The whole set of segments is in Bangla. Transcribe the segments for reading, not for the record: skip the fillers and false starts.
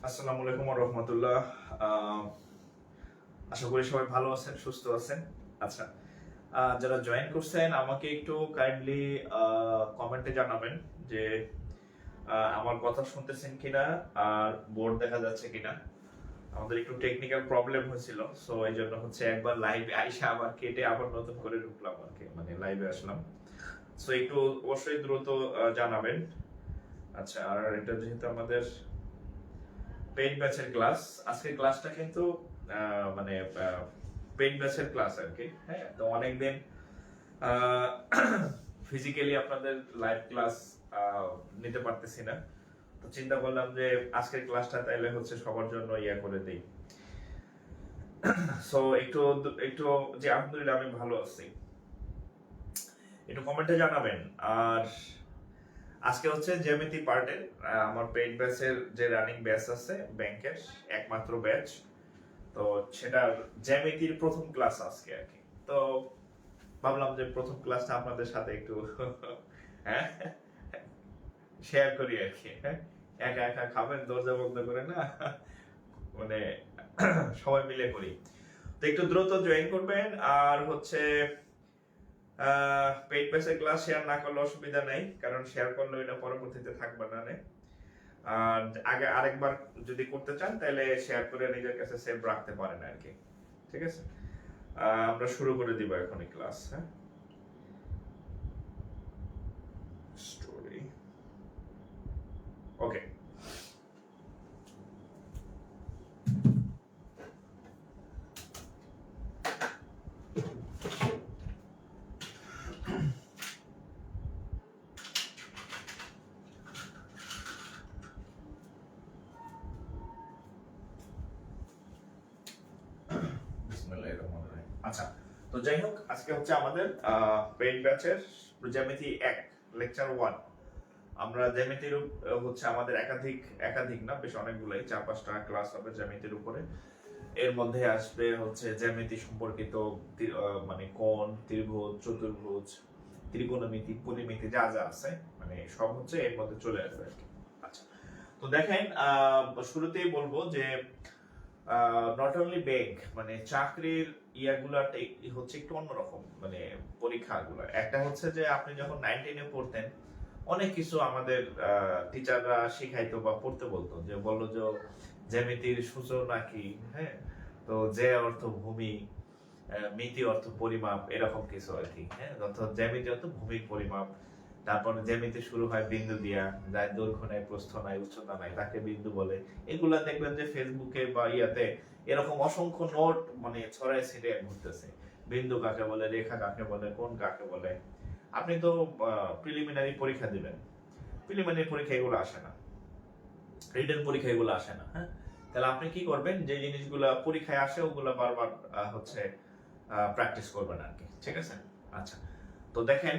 আসসালামু আলাইকুম ওয়া রাহমাতুল্লাহ। আশা করি সবাই ভালো আছেন, সুস্থ আছেন। আচ্ছা, যারা জয়েন করছেন আমাকে একটু কাইন্ডলি কমেন্টে জানাবেন যে আমার কথা শুনতেছেন কিনা আর বোর্ড দেখা যাচ্ছে কিনা। আমাদের একটু টেকনিক্যাল প্রবলেম হয়েছিল, সো এই জন্য হচ্ছে একবার লাইভে আইসা আবার কেটে আবার নতুন করে ঢুকলাম আর কি, মানে লাইভে আসলাম। সো একটু অবশ্যই দ্রুত জানাবেন। আচ্ছা, আর এটা যেহেতু আমাদের পেইড ব্যাচের ক্লাস, আজকের ক্লাসটা কিন্তু মানে পেইড ব্যাচের ক্লাস আর কি। হ্যাঁ, তো অনেকদিন ফিজিক্যালি আপনাদের লাইভ ক্লাস নিতে পারতেছি না, তো চিন্তা করলাম যে আজকের ক্লাসটা তাইলে হচ্ছে সবার জন্য ইয়া করে দেই। সো একটু একটু যে আলহামদুলিল্লাহ আমি ভালো আছি, একটু কমেন্টে জানাবেন। আর আজকে হচ্ছে জ্যামিতি পার্টের আমার পেইড ব্যাচের যে রানিং ব্যাচ আছে ব্যাংকের একমাত্র ব্যাচ, তো সেটার জ্যামিতির প্রথম ক্লাস আজকে আর কি। তো ভাবলাম যে প্রথম ক্লাসটা আপনাদের সাথে একটু হ্যাঁ শেয়ার করি আর কি। হ্যাঁ, একা একা খাবেন দরজা বন্ধ করে না, মানে সবাই মিলে করি। তো একটু দ্রুত জয়েন করবেন। আর হচ্ছে পেইড ব্যাচের ক্লাস শেয়ার না করলে অসুবিধা নেই, কারণ শেয়ার করলে এটা পরবর্তীতে থাকবে না। আর আগে আরেকবার যদি করতে চান তাহলে শেয়ার করে নিজের কাছে সেভ রাখতে পারেন আর কি। ঠিক আছে, আমরা শুরু করে দিব এখনই ক্লাস। হ্যাঁ, স্টোরি ওকে। আচ্ছা, তো যাই হোক, আজকে হচ্ছে আমাদের পেইড ব্যাচের জ্যামিতি 1 লেকচার 1। আমরা জ্যামিতির হচ্ছে আমাদের একাধিক একাধিক না, বেশ অনেকগুলাই 4-5টা ক্লাস হবে জ্যামিতির উপরে। এর মধ্যে আসবে হচ্ছে জ্যামিতি সম্পর্কিত মানে কোণ, ত্রিভুজ, চতুর্ভুজ, ত্রিকোণমিতি, পরিমিতি যা যা আছে, মানে সব হচ্ছে এর মধ্যে চলে আসবে আর কি। আচ্ছা, তো দেখেন শুরুতেই বলবো যে নট অনলি ব্যাংক, মানে চাকরির ইয়াগুলাতে হচ্ছে একটু অন্যরকম, মানে পরীক্ষাগুলো। একটা হচ্ছে যে আপনি যখন 9-10-এ পড়তেন অনেক কিছু আমাদের টিচাররা শিখাইতো বা পড়তে বলতো, যে বললো যে জ্যামিতির সূচনা কি। হ্যাঁ, তো যে অর্থ ভূমি, মিতি অর্থ পরিমাপ, এরকম কিছু আর কি। হ্যাঁ, অর্থাৎ জ্যামিতি অর্থ ভূমির পরিমাপ। তারপর জ্যামিতি শুরু হয় বিন্দু দিয়া, যার দৈর্ঘ্য নাই, প্রস্থ নাই, উচ্চতা নাই, তাকে বিন্দু বলে। এগুলা দেখবেন যে ফেসবুকে বা ইয়াতে এরকম অসংখ্য নোট মানে ছড়ায় ছিটিয়ে ঘুরতেছে। বিন্দু কাকে বলে, রেখা কাকে বলে, কোণ কাকে বলে। আপনি তো প্রিলিমিনারি পরীক্ষা দিবেন, প্রিলিমিনারি পরীক্ষা এগুলো আসে না, রিটেন পরীক্ষা এগুলো আসে না। হ্যাঁ, তাহলে আপনি কি করবেন, যে জিনিসগুলো পরীক্ষায় আসে ওগুলো বারবার হচ্ছে প্র্যাকটিস করবেন আর কি। ঠিক আছে, আচ্ছা, তো দেখেন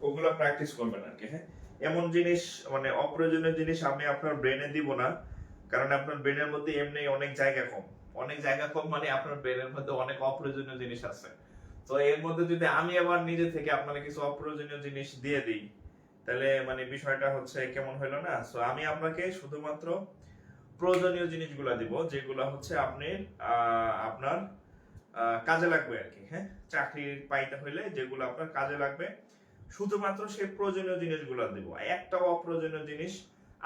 ওগুলো প্র্যাকটিস করবেন আর কি। হ্যাঁ, এমন জিনিস মানে অপ্রয়োজনীয় জিনিস আমি আপনার ব্রেনে দিব না, কারণ আপনার ব্রেনের মধ্যে এমনি অনেক জায়গা কম। অনেক জায়গা কম মানে আপনার ব্রেনের মধ্যে অনেক অপ্রয়োজনীয় জিনিস আছে। তো এর মধ্যে যদি আমি আবার নিজে থেকে আপনাকে কিছু অপ্রয়োজনীয় জিনিস দিয়ে দিই, তাহলে মানে বিষয়টা হচ্ছে কেমন হইলো না। সো আমি আপনাকে শুধুমাত্র প্রয়োজনীয় জিনিসগুলো দিব, যেগুলো হচ্ছে আপনি আপনার কাজে লাগবে আর কি। হ্যাঁ, চাকরি পাইতে হইলে যেগুলো আপনার কাজে লাগবে, শুধুমাত্র সেই প্রয়োজনীয় জিনিসগুলো দিব। একটাও অপ্রয়োজনীয় জিনিস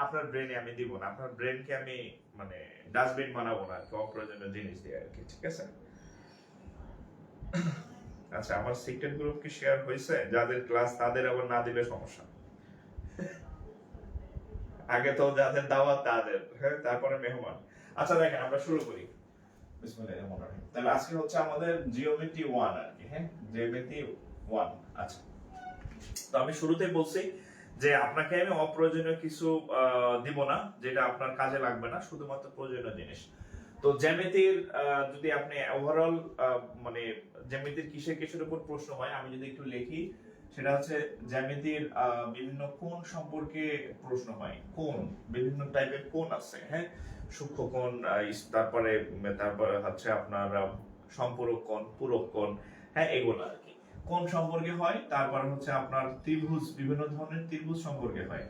আপনার ব্রেনে আমি দিব না। আপনার ব্রেনকে আমি মানে ডাস্টবিন বানাবো না আর কি, অপ্রয়োজনীয় জিনিস দিয়ে আর কি। ঠিক আছে, আচ্ছা, আমার সিক্রেট গ্রুপ কি শেয়ার হয়েছে? যাদের ক্লাস তাদের আবার না দিলে সমস্যা। আগে তো যাদের দাওয়াত তাদের, হ্যাঁ, তারপরে মেহমান। আচ্ছা, দেখেন আমরা শুরু করি। বিসমিল্লাহির রহমানির রহিম। তাহলে আজকে হচ্ছে আমাদের জিওমেট্রি 1 আর কি। হ্যাঁ, জিওমেট্রি 1। আচ্ছা, তো আমি শুরুতেই বলছি যে আপনাকে আমি অপ্রয়োজনীয় কিছু দিব না, যেটা আপনার কাজে লাগবে না, শুধুমাত্র প্রয়োজনীয় জিনিস। তো জ্যামিতির যদি আপনি ওভারঅল মানে জ্যামিতির কিসের কিসের উপর প্রশ্ন হয়, আমি যদি একটু লিখি, সেটা হচ্ছে জ্যামিতির বিভিন্ন কোণ সম্পর্কে প্রশ্ন হয়। কোণ, বিভিন্ন টাইপের কোণ আছে। হ্যাঁ, সূক্ষ্ম কোণ, তারপরে তারপরে হচ্ছে আপনার সম্পূরক কোণ, পূরক কোণ। হ্যাঁ, এগুলো আর কি। কোণ সম্পর্কে হয়, তারপরে হচ্ছে আপনার ত্রিভুজ, বিভিন্ন ধরনের ত্রিভুজ সম্পর্কে হয়,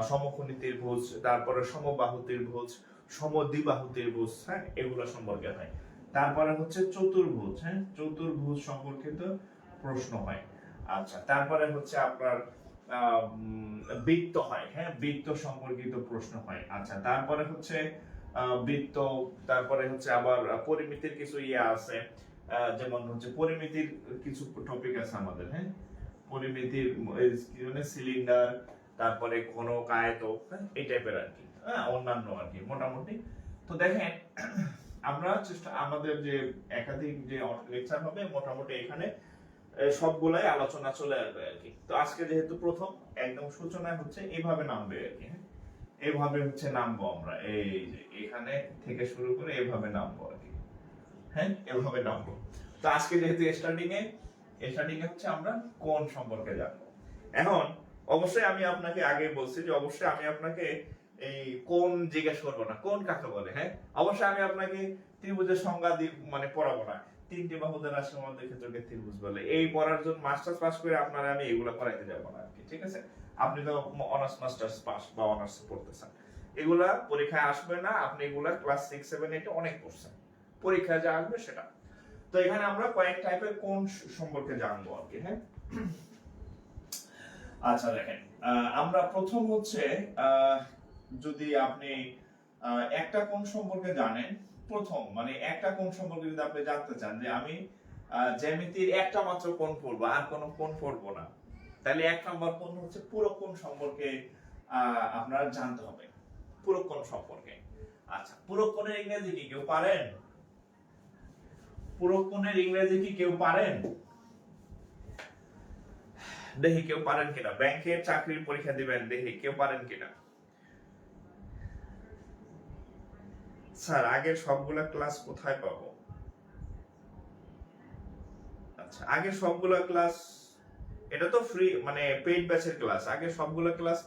সমকোণী ত্রিভুজ, তারপরে সমবাহু ত্রিভুজ, সমদ্বিবাহু ত্রিভুজ, হ্যাঁ, এগুলো সম্পর্কে হয়। তারপরে হচ্ছে চতুর্ভুজ, হ্যাঁ, চতুর্ভুজ সম্পর্কিত প্রশ্ন হয়। আচ্ছা, তারপরে হচ্ছে আপনার বৃত্ত হয়, হ্যাঁ, বৃত্ত সম্পর্কিত প্রশ্ন হয়। আচ্ছা, তারপরে হচ্ছে বৃত্ত, তারপরে হচ্ছে আবার পরিমিতির কিছু ইয়ে আছে, যেমন হচ্ছে পরিমিতির কিছু টপিক আছে আমাদের, হ্যাঁ, পরিমিতির মানে সিলিন্ডার, তারপরে ঘনক, আয়তক, হ্যাঁ, এই টাইপের আর কি, হ্যাঁ, অন্যান্য আর কি মোটামুটি। তো দেখেন আমরা আমাদের যে একাধিক যে লেকচার হবে মোটামুটি এখানে সবগুলাই আলোচনা চলে আসবে আর কি। তো আজকে যেহেতু প্রথম, একদম সূচনায় হচ্ছে এইভাবে নামবে আর কি, হ্যাঁ, এইভাবে হচ্ছে নামবো আমরা, এই যে এখানে থেকে শুরু করে এইভাবে নামবো আর কি, হ্যাঁ, এভাবে নামবো। তো আজকে যেহেতু স্টার্টিং এ হচ্ছে আমরা কোণ সম্পর্কে জানবো। এখন অবশ্যই আমি আপনাকে আগে বলছি যে অবশ্যই আমি আপনাকে এই কোণ জিজ্ঞেস করবো না, কোণ কাকে বলে, হ্যাঁ, অবশ্যই আমি আপনাকে ত্রিভুজের সংজ্ঞা মানে পড়াবো না, তিনটি বাহুদের রাশির মধ্যে ক্ষেত্রকে ত্রিভুজ বলে, এই পড়ার জন্য মাস্টার্স পাস করে আপনারা আমি এগুলা পড়াইতে যাবো না আর কি, ঠিক আছে? আপনি তো অনার্স মাস্টার্স পাস বা অনার্স পড়তেছেন, এগুলা পরীক্ষায় আসবে না, আপনি এগুলা ক্লাস 6 7 8 অনেক পড়ছেন, পরীক্ষায় যা আসবে সেটা। তো এখানে আমরা কয়েক টাইপের কোণ সম্পর্কে জানবো আর কি, হ্যাঁ। আচ্ছা দেখেন, আমরা প্রথম হচ্ছে যদি আপনি একটা কোণ সম্পর্কে জানেন, প্রথম মানে একটা কোণ সম্পর্কে যদি আপনি জানতে চান যে আমি জ্যামিতির একটা মাত্র কোণ পড়বো আর কোনো কোণ পড়বো না, তাহলে এক নম্বর কোণ হচ্ছে পুরোকোণ সম্পর্কে আপনার জানতে হবে, পুরোকোণ সম্পর্কে। আচ্ছা, পুরোকোণের ইংরেজি কি কেউ পারেন? পুরোকোণের ইংরেজি কি কেউ পারেন? দেখি কেউ পারেন কিনা, ব্যাংকের চাকরির পরীক্ষা দিবেন, দেখি কেউ পারেন কিনা। স্যার আগের সবগুলা ক্লাস কোথায় পাবো? আচ্ছা, আগের সবগুলা ক্লাস, এটা তো ফ্রি মানে পেইড ব্যাচের ক্লাস, আগে সবগুলা ক্লাস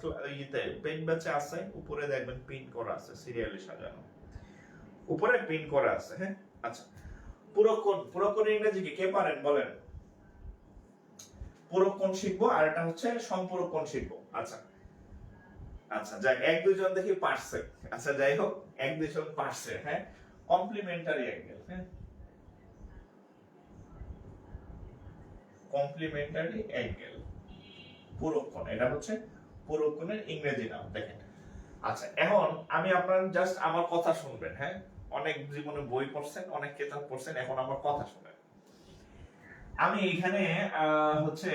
ইতে পেইড ব্যাচে আছে, উপরে দেখবেন পিন করা আছে, সিরিয়ালি সাজানো, উপরে পিন করা আছে, হ্যাঁ। আচ্ছা, পুরোকোণ ইংরেজি কি কে পারেন বলেন? পুরোকোণ শিখবো আর এটা হচ্ছে সম্পূরকোণ শিখবো। আচ্ছা আচ্ছা, যাই এক দুইজন দেখি পারছে। আচ্ছা যাই হোক, এক দুইজন পারছে, হ্যাঁ। কমপ্লিমেন্টারি অ্যাঙ্গেল, হ্যাঁ, কমপ্লিমেন্টারি অ্যাঙ্গেল, পুরোকোণ, এটা হচ্ছে পুরোকোণের ইংরেজি নাম, দেখেন। আচ্ছা, এখন আমি আপনার জাস্ট আমার কথা শুনবেন, হ্যাঁ, অনেক জীবনে বই পড়ছেন, অনেক কিতাব পড়ছেন, এখন আমার কথা শুনেন। আমি এখানে হচ্ছে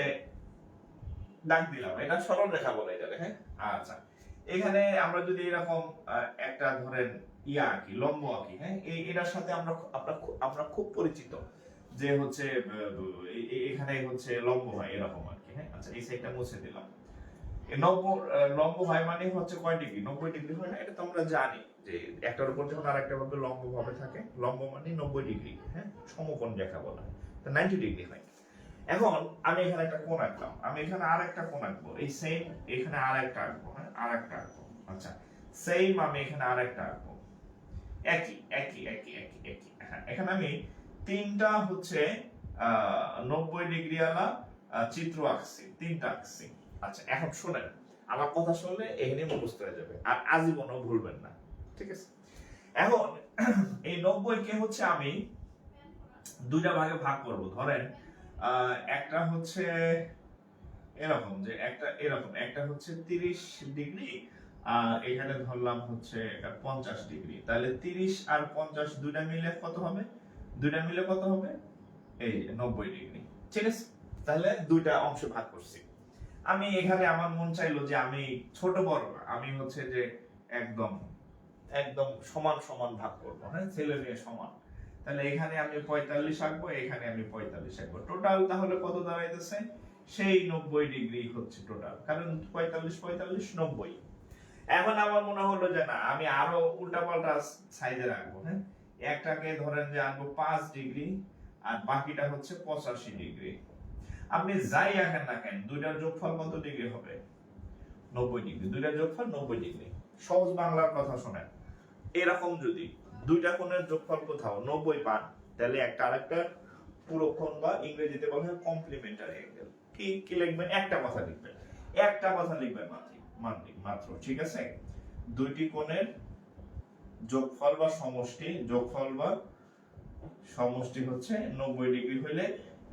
দাগ দিলাম, এটা সরল রেখা বলে যাবে, হ্যাঁ। আচ্ছা, এখানে আমরা যদি এরকম একটা ধরেন ইয়া আঁকি, লম্ব আঁকি, হ্যাঁ, এটার সাথে আমরা খুব পরিচিত, যে হচ্ছে এখানে হচ্ছে লম্ব হয় এরকম আর কি, হ্যাঁ। আচ্ছা, এই সাইডটা মুছে দিলাম। এই লম্ব হয় মানে হচ্ছে কয় ডিগ্রি? 90 ডিগ্রি হয় না? এটা তো আমরা জানি যে একটার উপর যখন আরেকটা ভাবে লম্ব ভাবে থাকে, লম্ব মানে 90 ডিগ্রি, হ্যাঁ, সমকোণ রেখা বলা হয়, তো 90 ডিগ্রি হয়। এখন আমি এখানে একটা কোণ আঁকলাম, আমি এখানে আরেকটা কোণ আঁকবো, এই সেম এখানে আরেকটা আঁকবো, হ্যাঁ, আরেকটা আঁকবো। আচ্ছা, সেম আমি এখানে আরেকটা আঁকবো, একই একই একই একই একই, হ্যাঁ। এখানে আমি তিনটা হচ্ছে 90 ডিগ্রি আলা চিত্র আঁকছি, তিনটা আঁকছি। আচ্ছা, এখন শুনেন, আমার কথা শুনলে এখানে মুখস্থ হয়ে যাবে আর আজীবনও ভুলবেন না, ঠিক আছে? এখন এই 90 কে হচ্ছে আমি দুইটা ভাগে ভাগ করব। ধরেন একটা হচ্ছে এরকম, যে একটা এরকম, একটা হচ্ছে 30 ডিগ্রি, এখানে ধরলাম হচ্ছে 50 ডিগ্রি, তাহলে 30 আর 50 দুইটা মিলে কত হবে? দুইটা মিলে কত হবে? এই 90 ডিগ্রি, ঠিক আছে? তাহলে দুইটা অংশে ভাগ করছি। আমি এখানে আমার মন চাইলো যে আমি ছোট বড় না, আমি হচ্ছে যে একদম একদম সমান সমান ভাগ করবো, হ্যাঁ, ছেলে মেয়ে সমান। তাহলে এখানে আমি 45 আঁকবো, এখানে আমি 45 আঁকবো, টোটাল তাহলে কত দাঁড়াইতেছে? সেই 90 ডিগ্রি হচ্ছে টোটাল, কারণ 45 45 90। এখন আমার মনে হলো যে না, আমি আরো উল্টাপাল্টা সাইজে রাখবো, হ্যাঁ। একটাকে ধরেন যে আনবো 5 ডিগ্রি আর বাকিটা হচ্ছে 85 ডিগ্রি। আপনি যাই আঁকেন না কেন, দুইটার যোগফল কত ডিগ্রি হবে? 90 ডিগ্রি। দুইটার যোগফল 90 ডিগ্রি। সহজ বাংলার কথা শোনেন, এরকম যদি দুইটা কোণের যোগফল কোথাও 90 পান, তাহলে একটা আরেকটা পুরো কোণ বা ইংরেজিতে বলা হয় কমপ্লিমেন্টারি অ্যাঙ্গেল। কি কি লিখবেন? একটা কথা লিখবেন, একটা কথা লিখবেন মাত্র, ঠিক আছে? দুইটি কোণের যোগফল বা সমষ্টি হচ্ছে 90 ডিগ্রি হইলে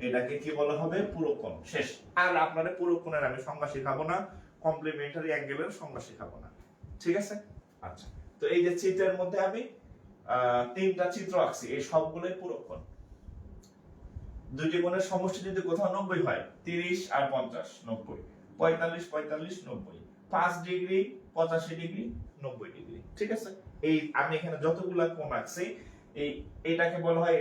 এটাকে কি বলা হবে? পুরো কোণ। শেষ। আর আপনাদের পুরো কোণের আমি সংজ্ঞা শেখাবো না, কমপ্লিমেন্টারি অ্যাঙ্গেলের সংজ্ঞা শেখাবো না, ঠিক আছে? আচ্ছা, তো এই যে চিত্রের মধ্যে আমি তিনটা চিত্র আঁকছি, এই সবগুলোই পুরো কোণ। দুইটি কোণের সমষ্টি যদি কোথাও 90 হয়, 30 আর 50 90, 45 45 90, 5 ডিগ্রি 85 ডিগ্রি 90 ডিগ্রি, ঠিক আছে? এই আমি এখানে যতগুলা কোণ আঁকছি, এটাকে বলা হয়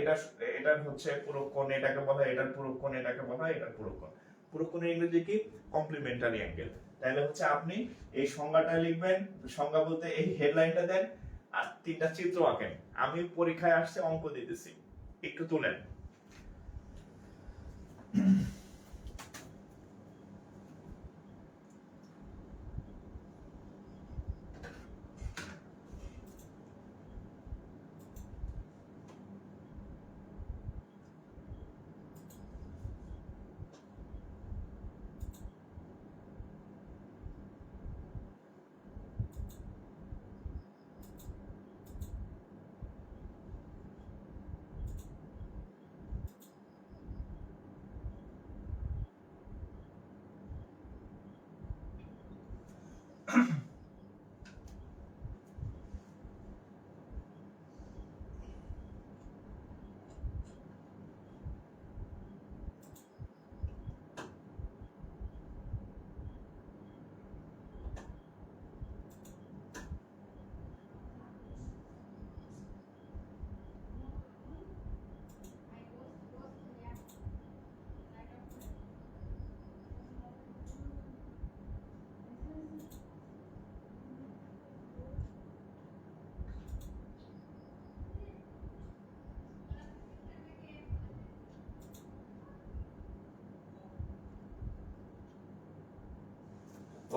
এটার হচ্ছে পুরো কোণ, এটাকে বলা হয় এটার পুরো কোণ, এটাকে বলা হয় এটার পুরো কোণ। পুরো কোণের ইংরেজি কি? Complimentary angle. তাহলে হচ্ছে আপনি এই সংজ্ঞাটা লিখবেন, সংজ্ঞা বলতে এই হেডলাইনটা দেন আর তিনটা চিত্র আঁকেন। আমি পরীক্ষায় আসছে অঙ্ক দিতেছি, একটু তুলেন।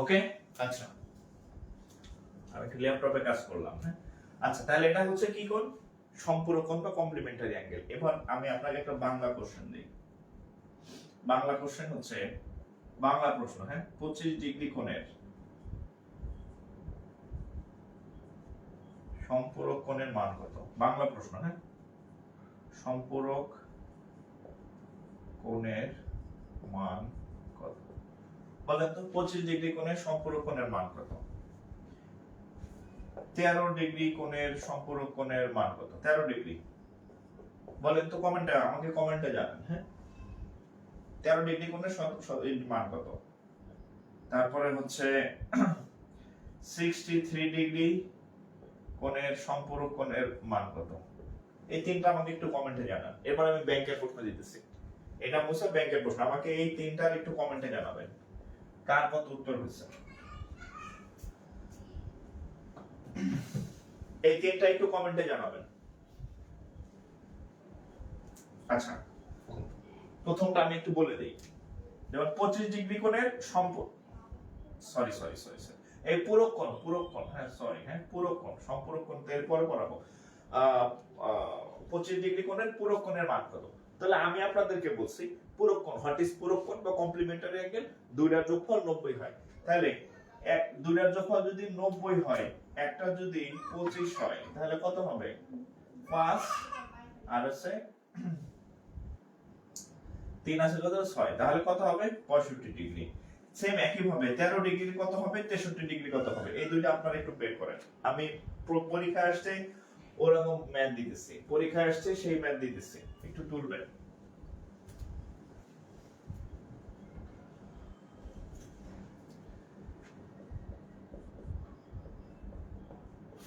ওকে, আচ্ছা, আমি একটু ল্যাপটপে কাজ করলাম, হ্যাঁ। আচ্ছা, তাহলে এটা হচ্ছে কি কোণ? সম্পূরক কোণ বা কমপ্লিমেন্টারি অ্যাঙ্গেল। এবার আমি আপনাকে একটা বাংলা কোশ্চেন দিই। বাংলা কোশ্চেন হচ্ছে, বাংলা প্রশ্ন, হ্যাঁ, 25 ডিগ্রি কোণের সম্পূরক কোণের মান কত? বাংলা প্রশ্ন, হ্যাঁ। সম্পূরক কোণের মান কত? বলেন তো, 25 ডিগ্রি কোণের সম্পূরক কোণের মান কত? 13 ডিগ্রি কোণের সম্পূরক কোণের মান কত? 13 ডিগ্রি বলেন তো, কমেন্টে, আমাকে কমেন্টে জানান, হ্যাঁ। 13 ডিগ্রি কোণের মান কত? তারপরে হচ্ছে 63 ডিগ্রি কোণের সম্পূরক কোণের মান কত? এই তিনটা আমাকে একটু কমেন্টে জানান। এবার আমি ব্যাংকের প্রশ্ন দিতেছি, এটা মুছে ব্যাংকের প্রশ্ন। আমাকে এই তিনটার একটু কমেন্টে জানাবেন কার কত উত্তর হয়েছে। এই তিনটা একটু কমেন্টে জানাবেন। আচ্ছা, প্রথমটা আমি একটু বলে দেই। যেমন 25 ডিগ্রি কোণের সরি সরি সরি সরি এই পুরো কোণ, হ্যাঁ, সরি, হ্যাঁ, পুরো কোণ, সম্পূরক কোণ এর পরে পড়াবো। 25 ডিগ্রি কোণের পুরো কোণের মান কত? তাহলে আমি আপনাদেরকে বলছি পুরো কোণ, হোয়াট ইজ পুরো কোণ বা কমপ্লিমেন্টারি অ্যাঙ্গেল? দুইটার যোগফল 90 হয়। তাহলে দুইটার যোগফল যদি 90 হয়, একটা যদি 25 হয়, তাহলে কত হবে? 5 আর আছে 3 আছে কত? 6, তাহলে কত হবে? 65 ডিগ্রি। সেম একই ভাবে 13 ডিগ্রি কত হবে? 63 ডিগ্রি কত হবে? এই দুইটা আপনারা একটু বের করেন। আমি পরীক্ষা আসছে ওরকম ম্যাথ দিতেছি, পরীক্ষা আসছে সেই ম্যাথ দিতেছি, একটু তুলবেন।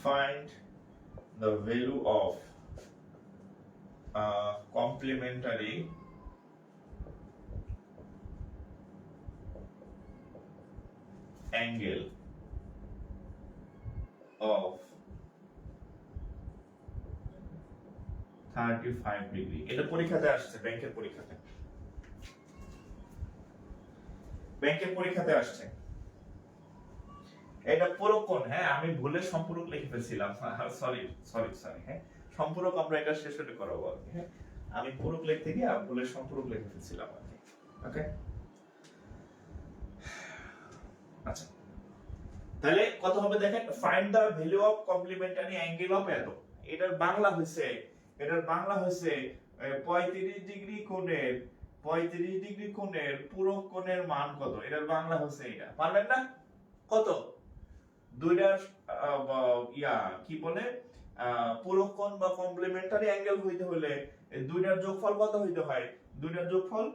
Find the value of complementary angle of 35 degree. এটা পরীক্ষাতে আসছে, ব্যাংকের পরীক্ষাতে আসছে। এটা পুরো কোণ, হ্যাঁ, আমি ভুলে সম্পূরক লিখে ফেলছিলাম, সরি সরি সরি, হ্যাঁ। সম্পূরক আমরা এটা শেষ হতে করাবো, হ্যাঁ। আমি পূরক লিখতে গিয়ে ভুলের সম্পূরক লিখে ফেলছিলাম আর কি। ওকে, আচ্ছা তাহলে কত হবে দেখেন, find the value of complimentary angle of এত। এটার বাংলা হইছে 35 ডিগ্রি কোণের 35 ডিগ্রি কোণের পূরক কোণের মান কত। এটার বাংলা হচ্ছে এটা, পারবেন না? কত? দুইটার কি বলে পূরক কোণ বা কমপ্লিমেন্টারি অ্যাঙ্গেল হইতে হলে দুইটার যোগফল কত হইতে হয়? দুইটার যোগফল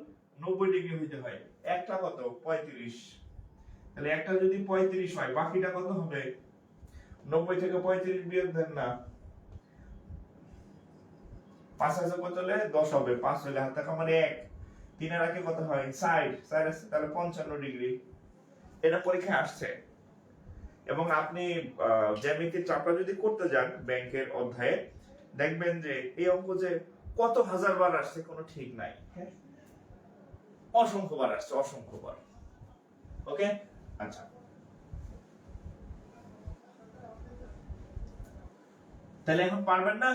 90 ডিগ্রি হইতে হয়। একটা কত? 35। তাহলে একটা যদি 35 হয় বাকিটা কত হবে? 90 থেকে 35 বিয়োগ দেন না, 5 আছে কত হলে 10 হবে, 5 হলে হাতে কামারে 1, 3 এর আগে কত হয়? 60 আছে তাহলে 55 ডিগ্রি। এটা পরীক্ষায় আসছে। এবং আপনি জ্যামিতির চাপটা যদি করতে যান ব্যাংকের অধ্যায়ে, দেখবেন যে এই অঙ্ক যে কত হাজার বার আসছে কোনো ঠিক নাই। হ্যাঁ, অসংখ্য বার আসছে, অসংখ্য বার। ওকে, আচ্ছা তাহলে এখন পারবেন না?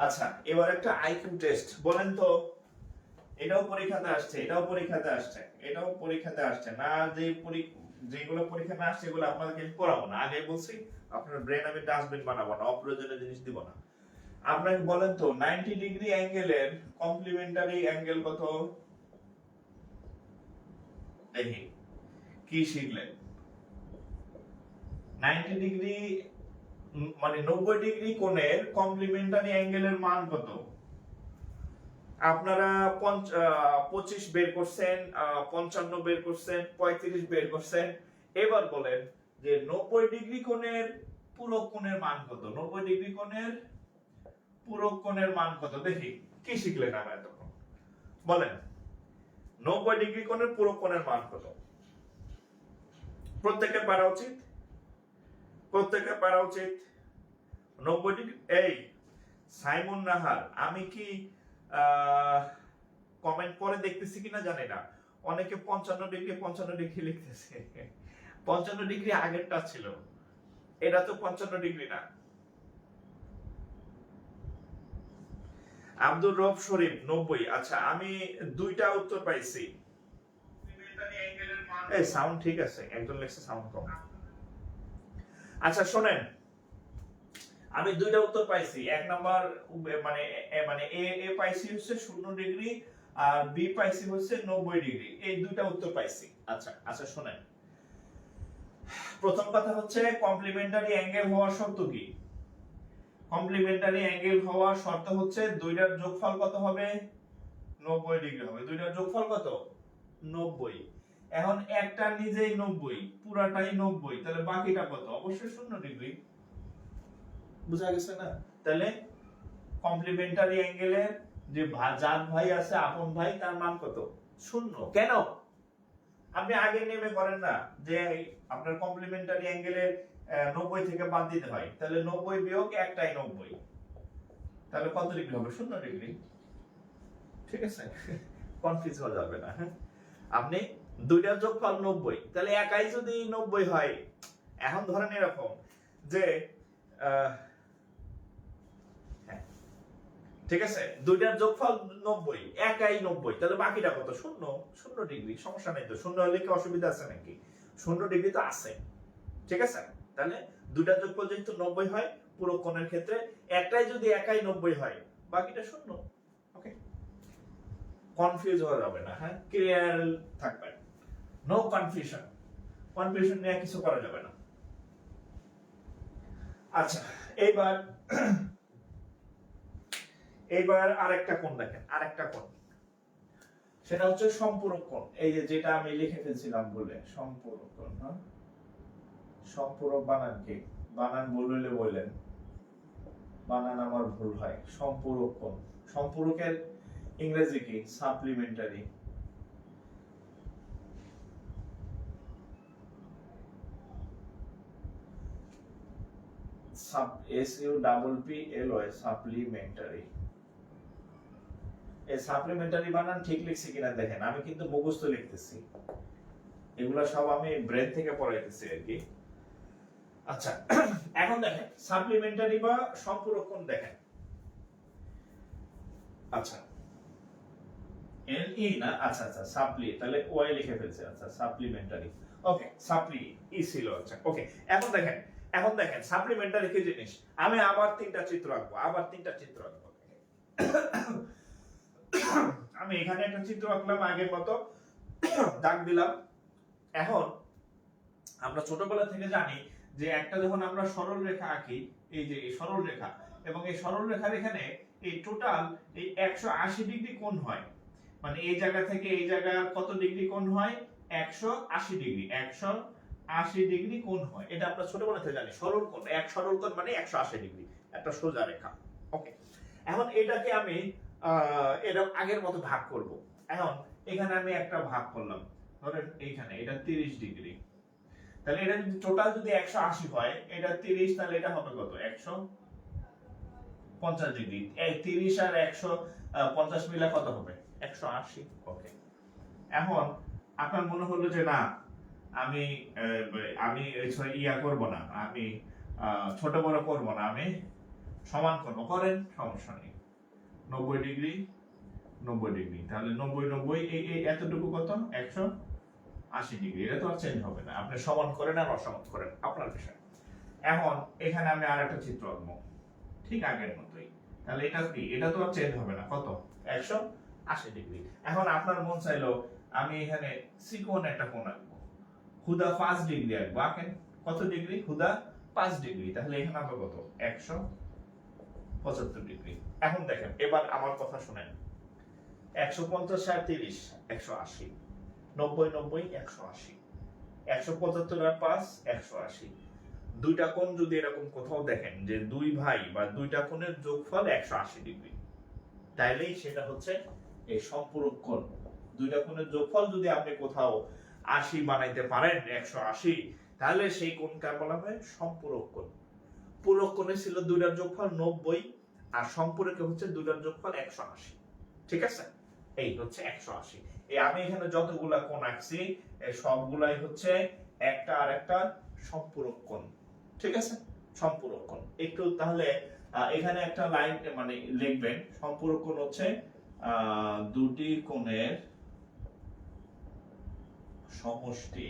আচ্ছা এবার একটা আইকিউ টেস্ট বলেন তো। এটাও পরীক্ষাতে আসছে, এটাও পরীক্ষাতে আসছে, এটাও পরীক্ষাতে আসছে না। যেগুলো পরীক্ষা না আসছে এগুলো আপনাদেরকে আমি পড়াবো না। আগে বলছি আপনার ব্রেন আমি ডাস্টবিন বানাবো না, অপ্রয়োজনীয় জিনিস দিব না। আপনাকে বলেন তো 90 ডিগ্রি অ্যাঙ্গেলের কমপ্লিমেন্টারি অ্যাঙ্গেল কত? দেখি কি শিখলেন। 90 ডিগ্রি মানে 90 ডিগ্রি কোণের কমপ্লিমেন্টারি অ্যাঙ্গেলের মান কত? আপনারা 25 বের করছেন, 55 বের করছেন, 35 বের করছেন। এবার বলেন যে 90 ডিগ্রি কোণের পূরক কোণের মান কত? 90 ডিগ্রি কোণের পূরক কোণের মান কত? দেখি কি শিখলেন আমরা এতক্ষণ, বলেন 90 ডিগ্রি কোণের পূরক কোণের মান কত? প্রত্যেকের পারা উচিত, প্রত্যেকের পারা উচিত। 90 ডিগ্রি। এই সাইমন নাহার, আমি কি কমেন্ট পরে দেখতেছি কিনা জানি না, অনেকে 55 ডিগ্রি লিখতেছে। 55 ডিগ্রি আগেরটা ছিল, এটা তো 55 ডিগ্রি না। আব্দুর রব শরীফ 90। আচ্ছা আমি দুইটা উত্তর পাইছি। এই সাউন্ড ঠিক আছে, একজন লেখছে সাউন্ড কম। আচ্ছা শোনেন, আমি দুইটা উত্তর পাইছি। এক নাম্বার মানে এ পাইছি হচ্ছে 0 ডিগ্রি আর বি পাইছি হচ্ছে 90 ডিগ্রি। এই দুইটা উত্তর পাইছি। আচ্ছা আচ্ছা শোনেন, প্রথম কথা হচ্ছে কমপ্লিমেন্টারি অ্যাঙ্গেল হওয়ার শর্ত কি? কমপ্লিমেন্টারি অ্যাঙ্গেল হওয়ার শর্ত হচ্ছে দুইটার যোগফল কত হবে? 90 ডিগ্রি হবে। দুইটার যোগফল কত? 90। এখন একটা নিজেই 90, পুরাটাই 90, তাহলে বাকিটা কত? অবশ্যই 0 ডিগ্রি। বুঝা গেছে না? তাহলে কমপ্লিমেন্টারি অ্যাঙ্গেলের যে জাত ভাই আছে, আপন ভাই, তার মান কত? 0। কেন? আপনি আগে নেমে করেন না যে আপনার কমপ্লিমেন্টারি অ্যাঙ্গেলের 90 থেকে বাদ দিতে হয়, তাহলে 90 বিয়োগ একটাই 90, তাহলে কত ডিগ্রি হবে? 0 ডিগ্রি। ঠিক আছে, কনফিউজ হয়ে যাবে না। হ্যাঁ, আপনি দুইটার যোগফল 90, তাহলে একাই যদি 90 হয়, এখন ধরেন এরকম যে ঠিক আছে, দুইটার যোগফল 90, একাই 90, তাহলে বাকিটা কত? 0 ডিগ্রি। সমস্যা নেই তো, 0 হলে কি অসুবিধা আছে নাকি? 0 ডিগ্রি তো আছে। ঠিক আছে, তাহলে দুইটার যোগফল যেহেতু 90 হয় পুরো কোণের ক্ষেত্রে, একটাই যদি একাই 90 হয়, বাকিটা 0। ওকে, কনফিউজ হয়ে যাবে না। হ্যাঁ, ক্লিয়ার থাকবেন, নো কনফিউশন। কনফিউশন নিয়ে কিছু করা যাবে না। আচ্ছা এইবার আরেকটা কোণ দেখেন, আরেকটা কোণ, সেটা হচ্ছে সম্পূরক কোণ। এই যে যেটা আমি লিখে ফেলছিলাম বলে সম্পূরক কোণ। হ্যাঁ, সম্পূরক বানান কি? বানান ভুল হইলে বললেন, বানান আমার ভুল হয়। সম্পূরক কোণ, সম্পূরকের ইংরেজি কি? সাপ্লিমেন্টারি। সাপ্লিমেন্টারি। এই সাপ্লিমেন্টারি বানান ঠিক লিখছি কিনা দেখেন, আমি কিন্তু মুখস্থ লিখতেছি, এগুলা সব আমি ব্রেন থেকে পড়াইতেছি আর কি। আচ্ছা এখন দেখেন, সাপ্লিমেন্টারি বা সম্পূরক কোণ দেখেন। 90 ডিগ্রি কোণের 90 ডিগ্রি কোণের আচ্ছা এল ই না, আচ্ছা আচ্ছা সাপ্লি, তাহলে ওয়াই লিখে ফেলছে, আচ্ছা সাপ্লিমেন্টারি, ওকে সাপ্লি ই ছিল, আচ্ছা ওকে। এখন দেখেন, এখন দেখেন সাপ্লিমেন্টারি কি জিনিস। আমি আবার তিনটা চিত্র আঁকবো, আবার তিনটা চিত্র আঁকবো। আমি এখানে একটা চিত্র আঁকলাম আগের মতো, দাগ দিলাম। এখন আমরা ছোটবেলা থেকে জানি যে একটা যখন আমরা সরল রেখা আঁকি, এই যে এই সরল রেখা, এবং এই সরল রেখার এখানে এই টোটাল এই 180 ডিগ্রি কোণ হয়, মানে এই জায়গা থেকে এই জায়গার কত ডিগ্রি কোণ হয়, 180 ডিগ্রি, 180 ডিগ্রি কোণ হয়। এটা আমরা ছোটবেলা থেকে জানি, সরল কোণ, এক সরল কোণ মানে 180 ডিগ্রি, একটা সোজা রেখা। ওকে, এখন এটাকে আমি এরকম আগের মতো ভাগ করব। এখন এখানে আমি একটা ভাগ করলাম, ধরেন এইখানে এটা 30 ডিগ্রি, তাহলে এটা যদি টোটাল যদি 180 হয়, এটা 30, তাহলে এটা হবে কত, 150 ডিগ্রি। এই 30 আর 150 মিলে কত হবে, 180। ওকে, এখন আপনার মনে হলো যে না আমি আমি ইয়া করব না, আমি ছোট বড় করব না, আমি সমান করব, করেন সমস্যা নেই। 90 ডিগ্রি 90 ডিগ্রি, তাহলে 90 90 এই এতটুকু কত, 180 ডিগ্রি। এটা তো আর চেঞ্জ হবে না, আপনি সমান করেন আর অসমান করেন আপনার বিষয়। এখন এখানে আমি আর একটা চিত্র আঁকবো ঠিক আগের মতোই, তাহলে এটা কি, এটা তো আর চেঞ্জ হবে না, কত, 180 ডিগ্রি। এখন আপনার মন চাইলো আমি এখানে চিকন একটা কোণ আঁকবো, হুদা 5 ডিগ্রি আঁকবো, আঁকেন কত ডিগ্রি, হুদা 5 ডিগ্রি, তাহলে এখানে আঁকবো কত, 175 ডিগ্রি। এখন দেখেন, এবার আমার কথা শুনেন, 150 আর 30 180, 90 90 180, 175 আর 5 180। দুইটা কোণ যদি এরকম কোথাও দেখেন যে দুই ভাই বা দুইটা কোণের যোগফল 180 ডিগ্রি, তাইলেই সেটা হচ্ছে এই সম্পূরক কোণ। দুইটা কোণের যোগফল যদি আপনি কোথাও 80 বানাইতে পারেন, 180, তাহলে সেই কোণটা বলা হয় সম্পূরক কোণ। পূরক কোণে ছিল দুইটার যোগফল 90, আর সম্পূরকে হচ্ছে দুইটার যোগফল 180। ঠিক আছে, এই হচ্ছে 180। এই আমি এখানে যতগুলা কোণ আঁকছি এই সবগুলাই হচ্ছে একটা আর একটা সম্পূরক কোণ। ঠিক আছে, সম্পূরক কোণ। একটু তাহলে এখানে একটা লাইন মানে লিখবেন, সম্পূরক কোণ হচ্ছে দুটি কোণের সমষ্টি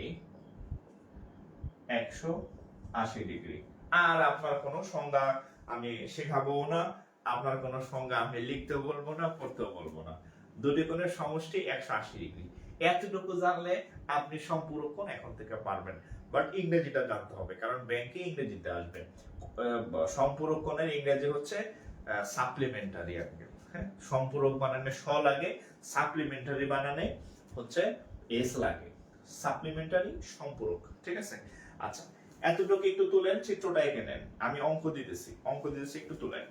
180 ডিগ্রি। আর আপনার কোনো সংজ্ঞা আমি শেখাবো না, আপনার কোনো সংজ্ঞা আমি লিখতে বলবো না, পড়তেও বলবো না। দুটি কোণের সমষ্টি 180 ডিগ্রি, এতটুকু জানলে আপনি সম্পূরক কোণ এখন থেকে পারবেন। বাট ইংরেজিটা জানতে হবে, কারণ ব্যাংকে ইংরেজিতে আসবে। সম্পূরক কোণের ইংরেজি হচ্ছে সাপ্লিমেন্টারি অ্যাঙ্গেল। হ্যাঁ, সম্পূরক বানানে স লাগে, সাপ্লিমেন্টারি বানানে হচ্ছে এস লাগে, সাপ্লিমেন্টারি সম্পূরক। ঠিক আছে, আচ্ছা এতটুকু একটু তুলেন, চিত্রটা এঁকে নেন, আমি অঙ্ক দিতেছি, একটু তুলেন।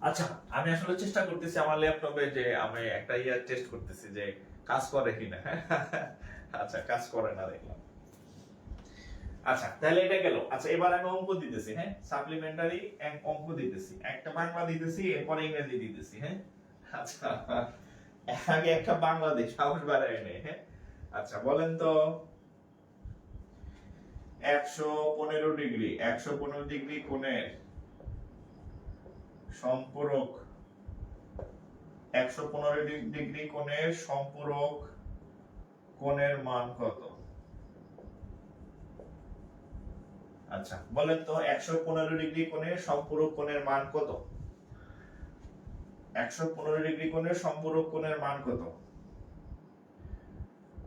আচ্ছা, আমি আসলে চেষ্টা করতেছি আমার ল্যাপটপে যে আমি একটা টেস্ট করতেছি যে কাজ করে কিনা। আচ্ছা, কাজ করে না দেখলাম। আচ্ছা, তাহলে এটা গেল। আচ্ছা, এবার আমি অঙ্ক দিতেছি। হ্যাঁ, সাপ্লিমেন্টারি অঙ্ক দিতেছি, একটা বাংলা দিতেছি, এরপর ইংরেজি দিতেছি। হ্যাঁ, আচ্ছা আগে একটা বাংলাদেশ সাহস বাড়ায় নেই। হ্যাঁ, আচ্ছা বলেন তো 115 ডিগ্রি কোণের সম্পূরক, 115 ডিগ্রি কোণের সম্পূরক কোণের মান কত? আচ্ছা বলেন তো 115 ডিগ্রি কোণের সম্পূরক কোণের মান কত? 115 ডিগ্রি কোণের সম্পূরক কোণের মান কত?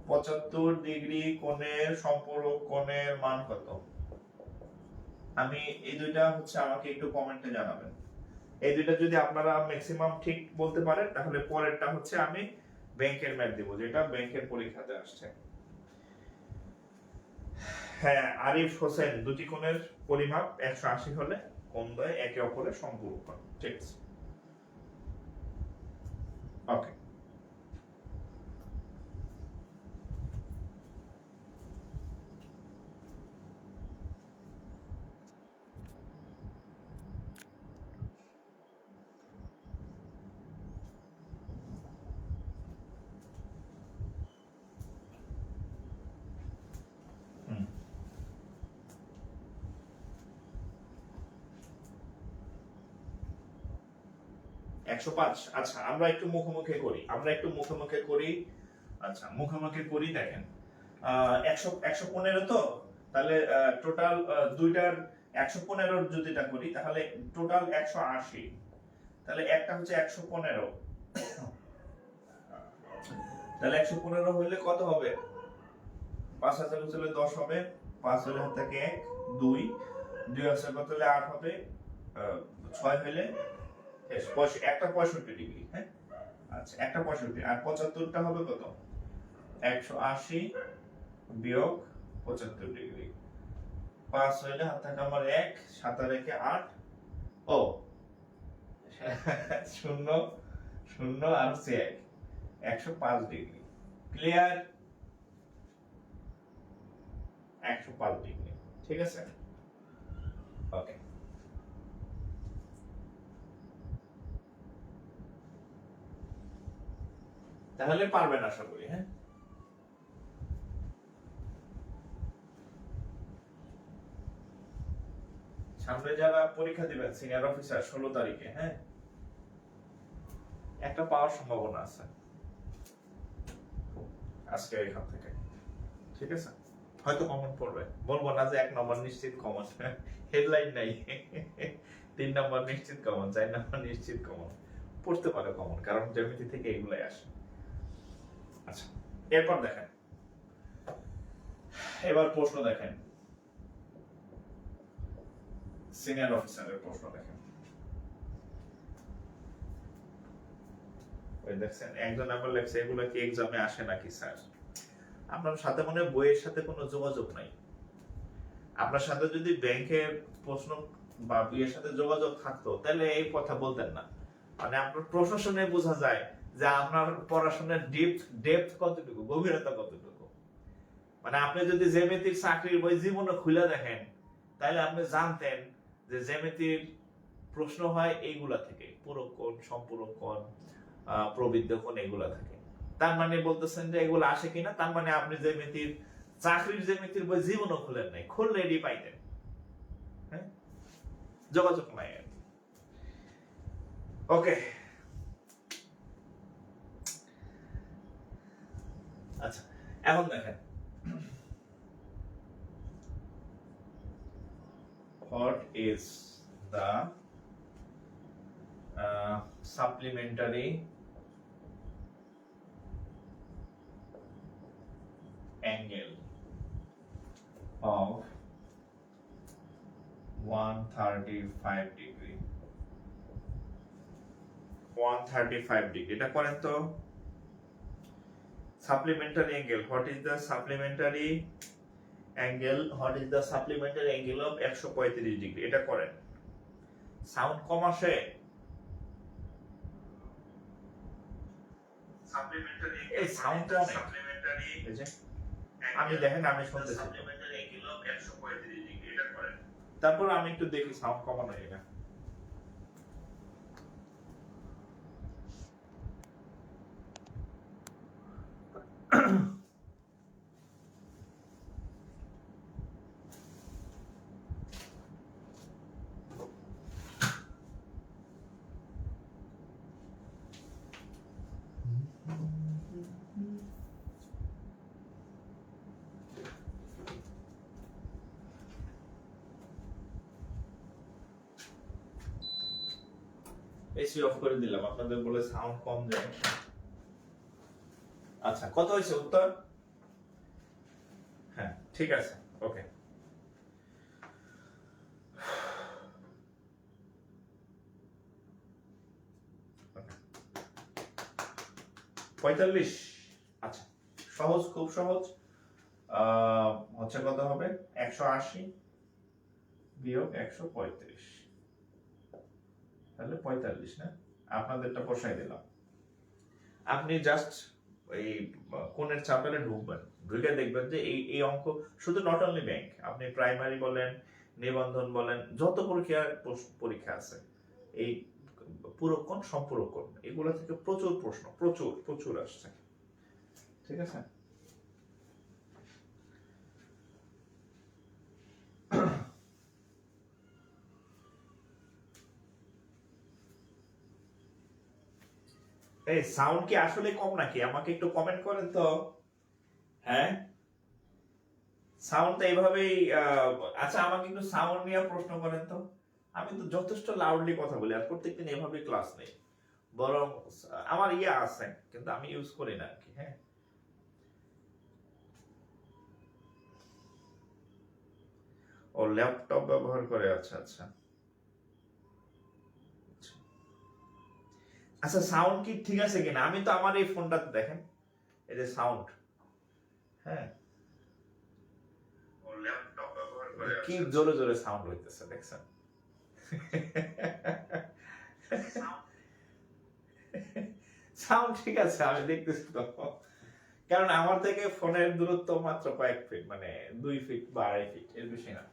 75 ডিগ্রি কোণের সম্পূরক কোণের মান কত? আমি এই দুইটা হচ্ছে আমাকে একটু কমেন্টে জানাবেন। এই দুইটা যদি আপনারা ম্যাক্সিমাম ঠিক বলতে পারেন তাহলে পরেরটা হচ্ছে আমি ব্যাংকের ম্যাথ দেব, যেটা ব্যাংকের পরীক্ষাতে আসছে। হ্যাঁ, আরিফ হোসেন, দুটি কোণের পরিমাপ 180 হলে কোণ দ্বয় একে অপরের সম্পূরক হয়। ঠিক আছে, ওকে। হুম, 105। আচ্ছা আমরা একটু মুখোমুখি করি, আচ্ছা মুখোমুখি করি। দেখেন 115 তো, তাহলে টোটাল দুইটার 115 যদিটা করি তাহলে টোটাল 180। তাহলে একটা হচ্ছে 115, তাহলে 115 হইলে কত হবে? 5000 হলে 10 হবে, 5 হলে হাত থেকে 1, 2 2 আছে কত হলে 8 হবে, 6 হলে একটা 65 ডিগ্রি। হ্যাঁ, আচ্ছা একটা 65 আর 75টা হবে কত? 180 বিয়োগ 75 ডিগ্রি। 5 হইলে হাত থেকে আমার 1, 7 আর 1 8, ও 0 0 আর 1 105 ডিগ্রি। ক্লিয়ার? 105 ডিগ্রি, ঠিক আছে, ওকে। তাহলে পারবেন আশা করি। হ্যাঁ, সামনে যারা পরীক্ষা দিবেন সিনিয়র অফিসার 16 তারিখে, হ্যাঁ একটা পাওয়ার সম্ভাবনা আছে আজকে এখান থেকে, ঠিক আছে। হয়তো কমন পড়বে, বলবো না যে 1 নম্বর নিশ্চিত কমন, হেডলাইন নাই 3 নম্বর নিশ্চিত কমন, 4 নম্বর নিশ্চিত কমন, পড়তে পারে কমন, কারণ জ্যামিতি থেকে এগুলাই আসে। আচ্ছা এরপর দেখেন, এবার প্রশ্ন দেখেন, সিনিয়র অফিসারের প্রশ্ন দেখেন। ওই দেখছেন একজন আবার লেখছে এগুলো কি এক্সামে আসে নাকি স্যার? আপনার সাথে মনে হয় বইয়ের সাথে কোনো যোগাযোগ নাই। আপনার সাথে যদি ব্যাংকের প্রশ্ন বা বিয়ের সাথে যোগাযোগ থাকতো তাহলে এই কথা বলতেন না। মানে আপনার প্রশ্ন শুনে বোঝা যায় যে আপনার পড়াশোনার ডেপথ কতটুকু, গভীরতা কতটুকু। মানে আপনি যদি জ্যামিতির চাকরির বই জীবনে খুলে দেখেন তাহলে আপনি জানতেন যে জ্যামিতির প্রশ্ন হয় এইগুলা থেকে, পূরক কোণ, সম্পূরক কোণ, প্রবৃদ্ধ কোণ, এগুলা থেকে। তার মানে বলতেছেন যে এগুলো আসে কিনা, তার মানে আপনি জ্যামিতির চাকরির জ্যামিতির বই জীবনও খুলেন নাই, খুললে এটি পাইতেন। হ্যাঁ, যোগাযোগ নাই। ওকে, আচ্ছা এখন দেখেন, what is the supplementary angle of 135 degree? 135 degree, এটা করেন তো। Supplementary angle, what is the supplementary angle, what is the supplementary angle of 135 degree, এটা করেন। সাউন্ড কম আসে? সাপ্লিমেন্টারি এই সাউন্ডটা অনেক, সাপ্লিমেন্টারি এই যে আমি দেখেন আমি শুনতেছি, সাপ্লিমেন্টারি অ্যাঙ্গেল অফ 135 ডিগ্রি, এটা করেন। তারপর আমি একটু দেখি সাউন্ড কমানো যায় না। এসি অফ করে দিলাম, আপনাদের বলে সাউন্ড কম যায়। আচ্ছা, কত হয়েছে উত্তর? হ্যাঁ, ঠিক আছে, ওকে। 45। আচ্ছা, সহজ, খুব সহজ। হচ্ছে কত হবে? 180 বিয়োগ 135, তাহলে 45 না? আপনাদেরটা বসাই দিলাম। আপনি জাস্ট এই কোণের চাপেলে ঢুকবেন, ঢুকে দেখবেন যে এই এই অঙ্ক শুধু নট অনলি ব্যাংক, আপনি প্রাইমারি বলেন, নিবন্ধন বলেন, যত পরীক্ষা আছে, এই পুরক্ষণ সম্পূরকণ এগুলো থেকে প্রচুর প্রশ্ন, প্রচুর প্রচুর আসছে। ঠিক আছে? এই সাউন্ড কি আসলে কম নাকি? আমাকে একটু কমেন্ট করেন তো। হ্যাঁ, সাউন্ড তো এইভাবেই আচ্ছা, আমাকে একটু সাউন্ড নিয়ে প্রশ্ন করেন তো। আমি তো যথেষ্ট লাউডলি কথা বলি, আর প্রত্যেকদিন এভাবে ক্লাস নেই, বরং আমার ইয়ে আছে কিন্তু আমি ইউজ করি না আর কি। হ্যাঁ, ও ল্যাপটপ ব্যবহার করে, আচ্ছা আচ্ছা। আচ্ছা, সাউন্ড কি ঠিক আছে কিনা? আমি তো আমার এই ফোনটাতে দেখেন, এই যে সাউন্ড, হ্যাঁ, ও ল্যাপটপ ব্যবহার করে, কি জোরে জোরে সাউন্ড হইতেছে দেখছেন? সাউন্ড ঠিক আছে, আমি দেখতেছি তো, কারণ আমার থেকে ফোনের দূরত্ব মাত্র কয়েক ফিট, মানে 2 ফিট বা 2.5 ফিট, এর বেশি না।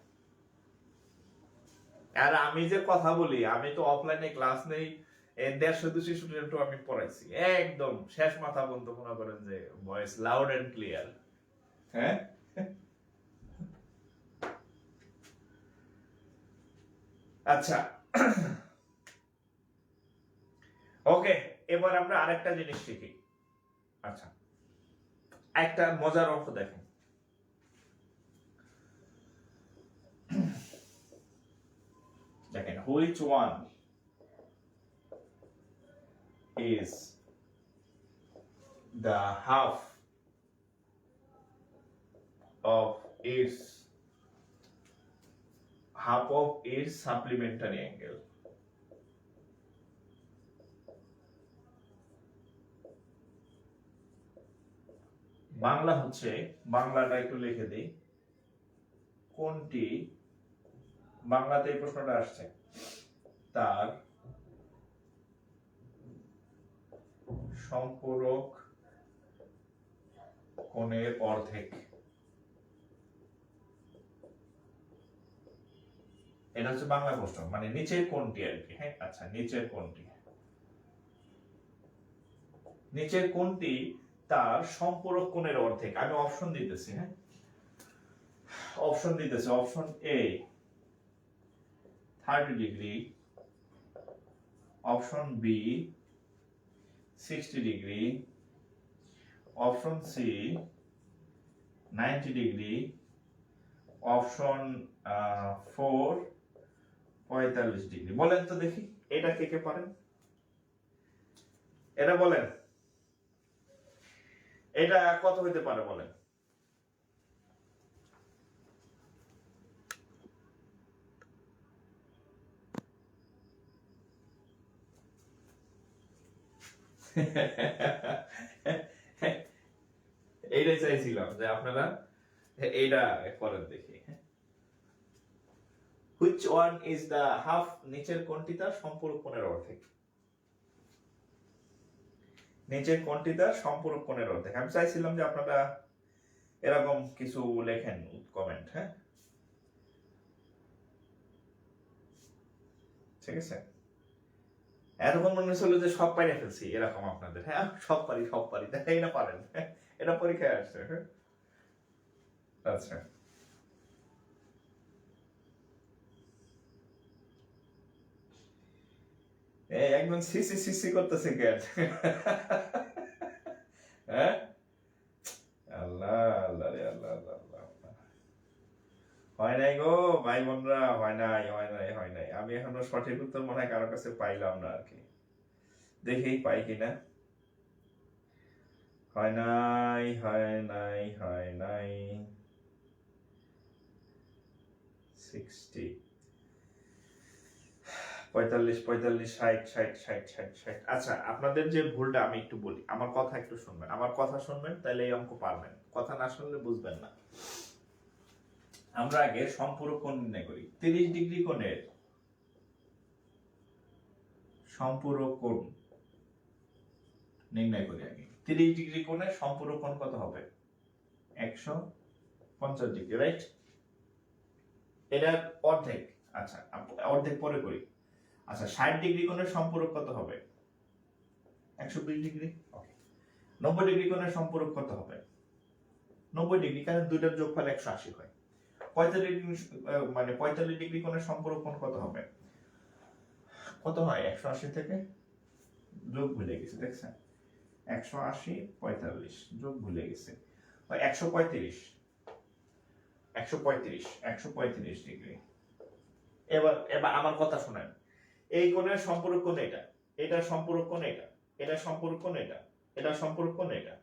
আর আমি যে কথা বলি, আমি তো অফলাইনে ক্লাস নেই, 150-200 স্টুডেন্টও আমি পড়াইছি, একদম শেষ মাথা বন্ধ, মনে করেন যে ভয়েস লাউড এন্ড ক্লিয়ার। হ্যাঁ, আচ্ছা, ওকে, এবার আমরা আরেকটা জিনিস শিখি। আচ্ছা, একটা মজার অঙ্ক দেখেন। দেখেন, which one is the half of its supplementary angle? Bangla হচ্ছে, বাংলাটা একটু লিখে দিই, কোনটি, বাংলাতে এই প্রশ্নটা আসছে, তার সম্পূরক কোণের অর্ধেক। এটা হচ্ছে বাংলা প্রশ্ন, মানে নিচের কোণটি আর কি। হ্যাঁ, আচ্ছা, নিচের কোণটি, নিচের কোণটি তার সম্পূরক কোণের অর্ধেক। আমি অপশন দিতেছি, হ্যাঁ, অপশন দিতেছি। Option A 30 degree, option B 60 degree, option C 90 degree, option 4 45 degree. বলেন তো দেখি, এটা কে কে পারেন? এটা বলেন, এটা কত হইতে পারে বলেন? এইটাই চাইছিলাম যে আপনারা এইটা করেন দেখি। Which one is the half, নিচের কোণটি তার সম্পূরক কোণের অর্ধেক। নিচের কোণটি তার সম্পূরক কোণের অর্ধেক। আমি চাইছিলাম যে আপনারা এরকম কিছু লেখেন কমেন্ট। হ্যাঁ, ঠিক আছে। এতক্ষণ মনে হচ্ছিল যে সব পাইরে ফেলছি, এরকম আপনাদের। হ্যাঁ, সব পারি সব পারি, দেখাই না পারেন, এটা পরীক্ষায় আসছে। হ্যাঁ, আচ্ছা, একদম সিসি সিসি করতেছে কেন? হ্যাঁ, আল্লাহ আল্লাহ রে আল্লাহ আল্লাহ আল্লাহ। হয় নাই গো ভাই বোনরা, হয় নাই হয় নাই হয় নাই। আমি এখনো সঠিক উত্তর মনে হয় কারোর কাছে পাইলাম না আর কি। দেখি পাই কিনা। হয় নাই, হয় নাই, হয় নাই। 60 45 45 60 60 60 60 60। আচ্ছা, আপনাদের যে ভুলটা আমি একটু বলি, আমার কথা একটু শুনবেন, আমার কথা শুনবেন, তাহলে এই অঙ্ক পারবেন, কথা না শুনলে বুঝবেন না। আমরা আগে সম্পূরক কোণ নির্ণয় করি। 30 ডিগ্রি কোণের সম্পূরক কোণ নির্ণয় করি আগে। 30 ডিগ্রি কোণের সম্পূরক কোণ কত হবে? 150 ডিগ্রি, রাইট? এটার অর্ধেক। আচ্ছা, অর্ধেক পরে করি। আচ্ছা, 60 ডিগ্রি কোণের সম্পূরক কত হবে? 120 ডিগ্রি। ওকে। 90 ডিগ্রি কোণের সম্পূরক কত হবে? 90 ডিগ্রি, কারণ দুইটার যোগফল 180 হয়। 45 ডিগ্রি মানে 45 ডিগ্রি কোণের সম্পূরক কোণ কত হবে? কত হয়? 180 থেকে যোগ ভুলে গেছি, দেখছেন? 180 45 যোগ ভুলে গেছে, 135 135 135 ডিগ্রি। এবার এবার আমার কথা শুনেন, এই কোণের সম্পূরক কোণ এটা, এটা সম্পূরক কোণ এটা, এটা সম্পূরক কোণ এটা, এটা সম্পূরক কোণ এটা।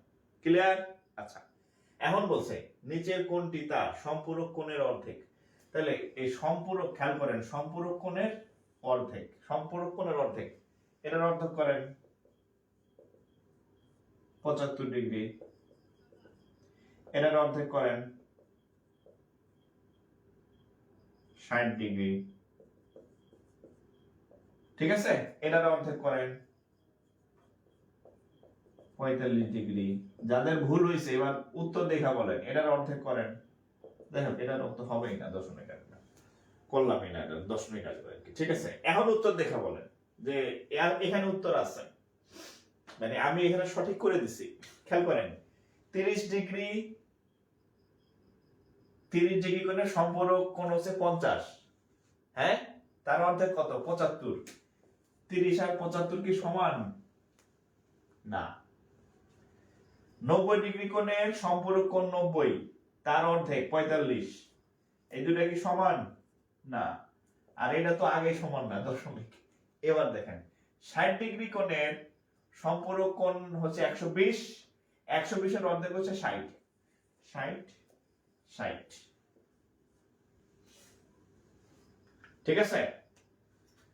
ক্লিয়ার? আচ্ছা, এখন বলছে নিচের কোণটি তার সম্পূরক কোণের অর্ধেক। তাহলে এই সম্পূরক, খেয়াল করেন, সম্পূরক কোণের অর্ধেক, সম্পূরক কোণের অর্ধেক, এটার অর্ধেক করেন 75 ডিগ্রি, এটার অর্ধেক করেন 60 ডিগ্রি, ঠিক আছে? এটার অর্ধেক করেন 45 ডিগ্রি। যাদের ভুল হয়েছে এবার উত্তর দেখা বলেন, এটার অর্ধেক করেন, দেখো এটার অর্থ হবেই না, দশমিক আসবে, করলামই না, এটা দশমিক আসবে, ঠিক আছে? এখন উত্তর দেখা বলেন যে এখানে উত্তর আছে, মানে আমি এখানে সঠিক করে দিছি। খেয়াল করেন, 30 ডিগ্রি কোণের সম্পূরক কোণ হচ্ছে 50, হ্যাঁ? তার অর্ধেক কত? 75। 30 আর 75 কি সমান? না। 90 ডিগ্রি কোণের সম্পূরক কোণ 90, তার অর্ধেক 45, এই দুটো কি সমান? না। আর এটা তো আগে সমান না, দশমিক। এবার দেখেন, 60 ডিগ্রি কোণের সম্পূরক কোণ হচ্ছে 120, 120 এর অর্ধেক হচ্ছে 60, 60 60, ঠিক আছে?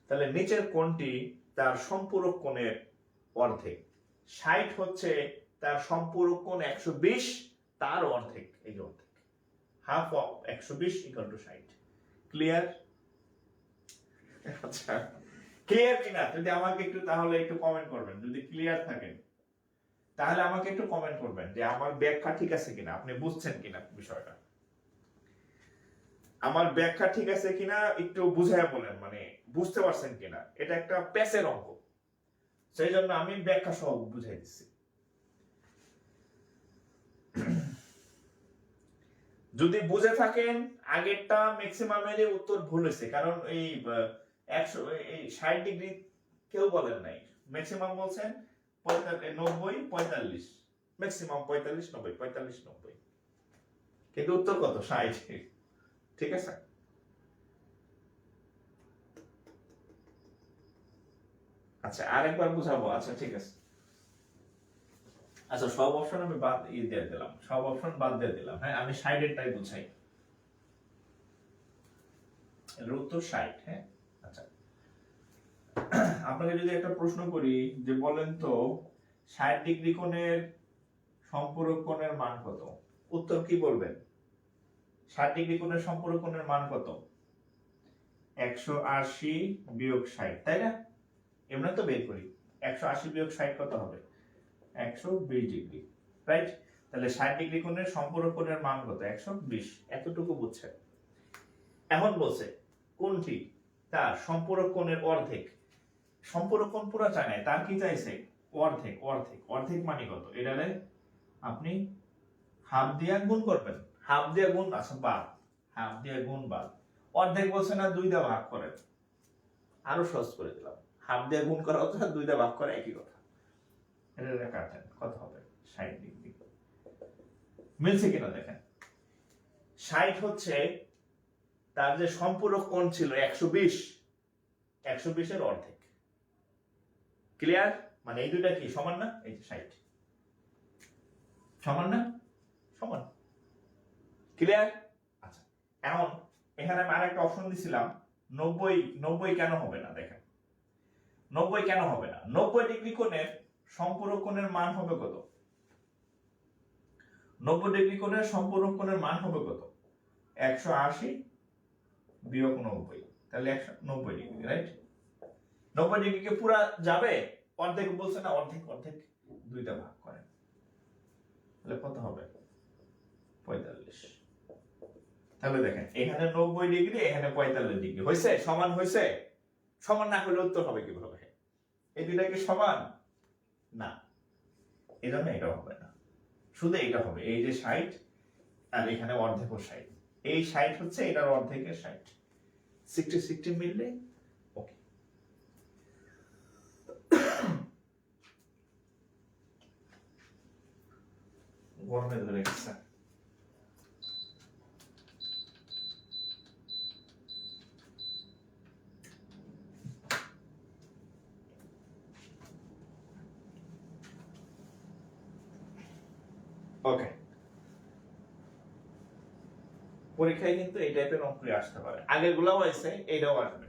তাহলে নিচের কোণটি তার সম্পূরক কোণের অর্ধেক। 60 হচ্ছে তার সম্পূরক কোণ 120, তার অর্ধেক, এই যে অর্ধেক, half of 120 equal to 60। Clear? আচ্ছা, ক্লিয়ার কিনা যদি আমাকে একটু তাহলে একটু কমেন্ট করবেন, যদি ক্লিয়ার থাকেন তাহলে আমাকে একটু কমেন্ট করবেন যে আমার ব্যাখ্যা ঠিক আছে কিনা, আপনি বুঝছেন কিনা বিষয়টা, আমার ব্যাখ্যা ঠিক আছে কিনা একটু বুঝায় বলেন, মানে বুঝতে পারছেন কিনা। এটা একটা প্যাসের অঙ্ক, সেই জন্য আমি ব্যাখ্যা সহ বুঝাই দিচ্ছি। যদি বুঝে থাকেন আগেরটা ম্যাক্সিমামেরই উত্তর ভুল হয়েছে, কারণ এই 60 ডিগ্রি কেউ বলেন নাই, ম্যাক্সিমাম বলছেন 90 45, ম্যাক্সিমাম 45 90 45 90, কিন্তু উত্তর কত? 60, ঠিক আছে? আচ্ছা, আরেকবার বুঝাবো। আচ্ছা, ঠিক আছে। আচ্ছা, সব অপশন আমি বাদ দিয়ে দিলাম, সব অপশন বাদ দিয়ে দিলাম, হ্যাঁ? আমি 60 এরটাই বুঝাই, এর উত্তর 60, হ্যাঁ? আচ্ছা, আপনাকে যদি একটা প্রশ্ন করি যে বলেন তো 60 ডিগ্রি কোণের সম্পূরক কোণের মান কত, উত্তর কি বলবেন? 60 ডিগ্রি কোণের সম্পূরক কোণের মান কত? 180 বিয়োগ 60, তাই না? এমনি তো বের করি, 180 বিয়োগ 60 কত হবে? 120 ডিগ্রি, রাইট? তাহলে 60 ডিগ্রি কোণের সম্পূরক কোণের মান কত? 120, এতটুকু বুঝছেন? এখন বলছে কোনটি তার সম্পূরক কোণের অর্ধেক। সম্পূরক কোণ পুরো চায় না, তার কি চাইছে? অর্ধেক। অর্ধেক, অর্ধেক মানে কত? এটারে আপনি হাফ দিয়ে গুণ করবেন, হাফ দিয়ে গুণ, আচ্ছা বাদ, হাফ দিয়ে গুণ বাদ, অর্ধেক বলছে না 2 দিয়ে ভাগ করেন, আরো সহজ করে দিলাম, হাফ দিয়ে গুণ করা হচ্ছে 2 দিয়ে ভাগ করা, একই কথা। এটা কাটেন, কত হবে? 60 ডিগ্রি। মিলছে কিনা দেখেন, 60 হচ্ছে তার যে সম্পূরক কোণ ছিল 120, 120 এর অর্ধেক। ক্লিয়ার? মানে এই দুইটা কি সমান না? এই যে 60 সমান না? সমান। ক্লিয়ার? আচ্ছা, এখন এখানে আমি আরেকটা অপশন দিছিলাম 90 কেন হবে না? দেখেন 90 কেন হবে না? 90 ডিগ্রি কোণের সম্পূরক কোণের মান হবে কত? 90 ডিগ্রি কোণের সম্পূরক কোণের মান হবে কত? 180 বিয়োগ 90, তাহলে 190 ডিগ্রি, রাইট? 90 ডিগ্রিকে পুরা যাবে? অর্ধেক বলছে না, অর্ধেক দুইটা ভাগ করেন, তাহলে কত হবে? 45। তাহলে দেখেন এখানে 90 ডিগ্রি, এখানে 45 ডিগ্রি হয়েছে, সমান হয়েছে? সমান না হলে উত্তর হবে কিভাবে? এই দুইটা কি সমান না? এই জন্য এটা হবে না, শুধু এটা হবে। এই যে 60 আর এখানে অর্ধেক 60, এই 60 হচ্ছে এটার অর্ধেকের 60, 60 মিললে ওকে। গরমে ধরে গেছে। ওকে, পরীক্ষায় কিন্তু এই টাইপের অঙ্কই আসতে পারে, আগের গুলাও আছে, এটাও আসবে।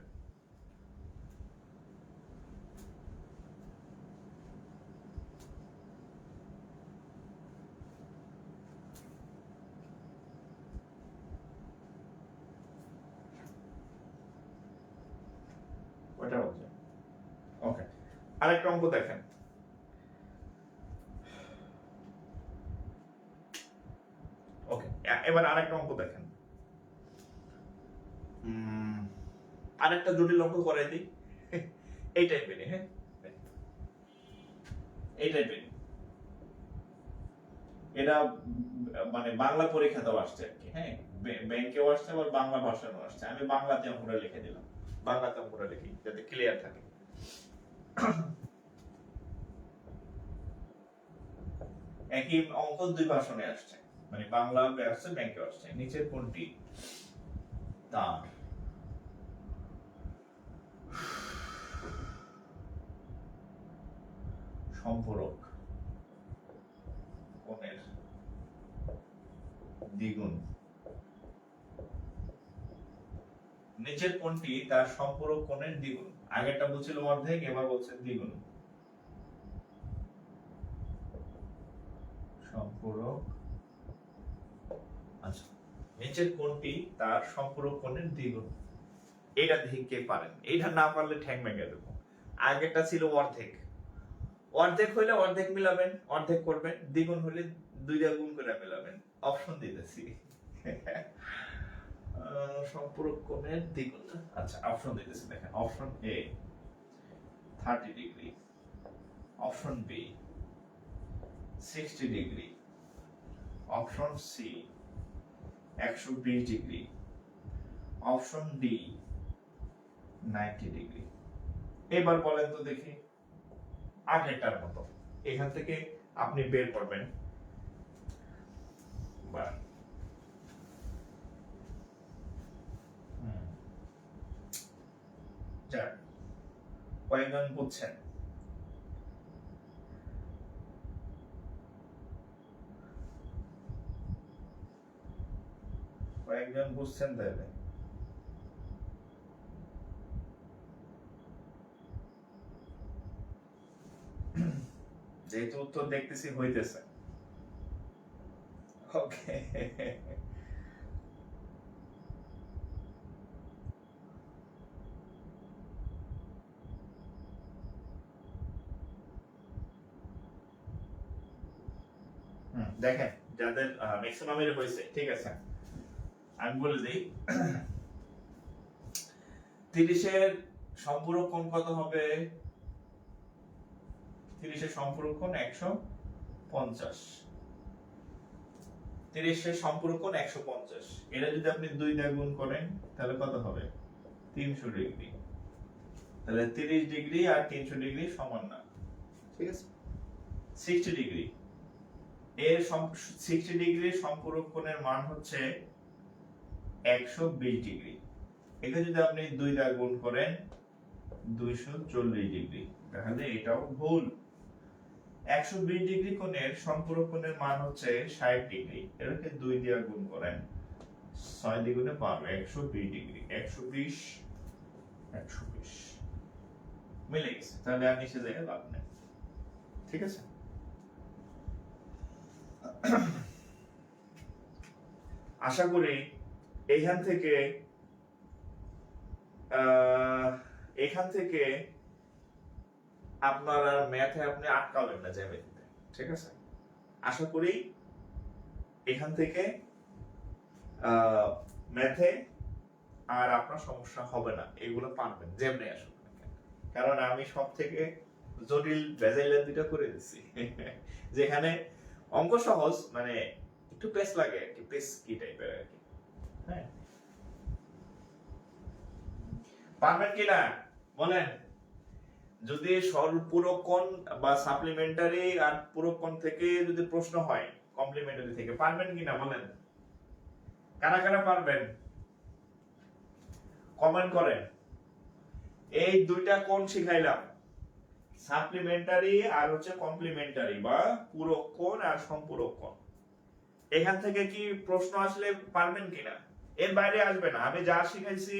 ওটা বলছে। ওকে, আরেকটা অঙ্ক দেখেন। ওকে, এবার আরেকটা অঙ্ক দেখেন। আরেকটা জটিল অঙ্ক করাই দিই, এই টাইপের। হ্যাঁ, এই টাইপের। এটা মানে বাংলা পরীক্ষাতেও আসছে আর কি। হ্যাঁ, ব্যাংকেও আসছে, আবার বাংলা ভাষাতেও আসছে। আমি বাংলাতে অঙ্কটা লিখে দিলাম, বাংলাতে অঙ্কটা লিখি যাতে ক্লিয়ার থাকে। একই অঙ্ক দুই ভাষণে আসছে, মানে বাংলা আসছে, ব্যাংকে আসছে। নিচের কোনটি তার সম্পূরক কোণের দ্বিগুণ? নিচের কোণটি তার সম্পূরক কোণের দ্বিগুণ। আগেরটা বলছিল অর্ধেক, এবার বলছে দ্বিগুণ। সম্পূরক, আচ্ছা, নিচের কোণটি তার সম্পূরক কোণের দ্বিগুণ। এটা দেখে পারেন, এটা না পারলে ঠ্যাং ভেঙে দেবো। আগেরটা ছিল অর্ধেক, অর্ধেক হইলে অর্ধেক মিলাবেন, অর্ধেক করবেন। দ্বিগুণ হলে দুইটা গুণ করে মিলাবেন। অপশন দিতেছি, সম্পূরক কোণের দ্বিগুণ। আচ্ছা, অপশন দিতেছি, দেখেন। Option A 30 degree, option B 60 degree, option C 120 degree, option D 90 degree. এবার বলেন তো দেখি, আগেরটার মতো এখান থেকে আপনি বের করবেন। কয়েকজন বুঝছেন? কয়েকজন বুঝছেন তাহলে? যেহেতু উত্তর দেখতেছি হইতেছে। ওকে, দেখেন যাদের ম্যাক্সিমামের হয়েছে, ঠিক আছে, আমি বলে দিই। 30-এর সম্পূরক কোণ কত হবে? 30-এর সম্পূরক কোণ 150। 30-এর সম্পূরক কোণ 150, এটা যদি আপনি 2 দিয়ে গুণ করেন তাহলে কত হবে? 300 ডিগ্রি। তাহলে 30 ডিগ্রি আর 300 ডিগ্রি সমান না, ঠিক আছে? 60 ডিগ্রি, এর 60 ডিগ্রির সম্পূরক কোণের মান হচ্ছে 120 ডিগ্রি। এটা যদি আপনি 2 দ্বারা গুণ করেন 240 ডিগ্রি, তাহলে এটাও ভুল। 120 ডিগ্রি কোণের সম্পূরক কোণের মান হচ্ছে 60 ডিগ্রি, এটাকে 2 দিয়ে গুণ করেন, 6 দ্বিগুণে 12, 120 ডিগ্রি, 120 120 মিলে গেছে। তাহলে আর নিচে যাই লাভ নেই, ঠিক আছে। আশা করি এখান থেকে আপনার আর ম্যাথে আপনি আটকাবেন না জ্যামিতিতে, ঠিক আছে। আশা করি এখান থেকে ম্যাথে আর আপনার সমস্যা হবে না, এগুলো পারবেন যেমনি আসুক না কেন। কারণ আমি সব থেকে জটিল ভেজাইলের দুটো করে দিচ্ছি যেখানে অঙ্ক সহজ, মানে একটু পেস লাগে আর কি, পেস কি টাইপের আর কি। হ্যাঁ, পারবেন কিনা বলেন। যদি পুরক কোণ বা সাপ্লিমেন্টারি আর পুরক কোণ থেকে যদি প্রশ্ন হয়, কমপ্লিমেন্টারি থেকে পারবেন কিনা বলেন। কারা কারা পারবেন কমেন্ট করেন। এই দুইটা কোণ শিখাইলাম, সাপ্লিমেন্টারি আর হচ্ছে কমপ্লিমেন্টারি বা পুরক কোণ আর সম্পূরক কোণ। এখান থেকে কি প্রশ্ন আসলে পারবেন কিনা, এর বাইরে আসবে না। আমি যা শিখাইছি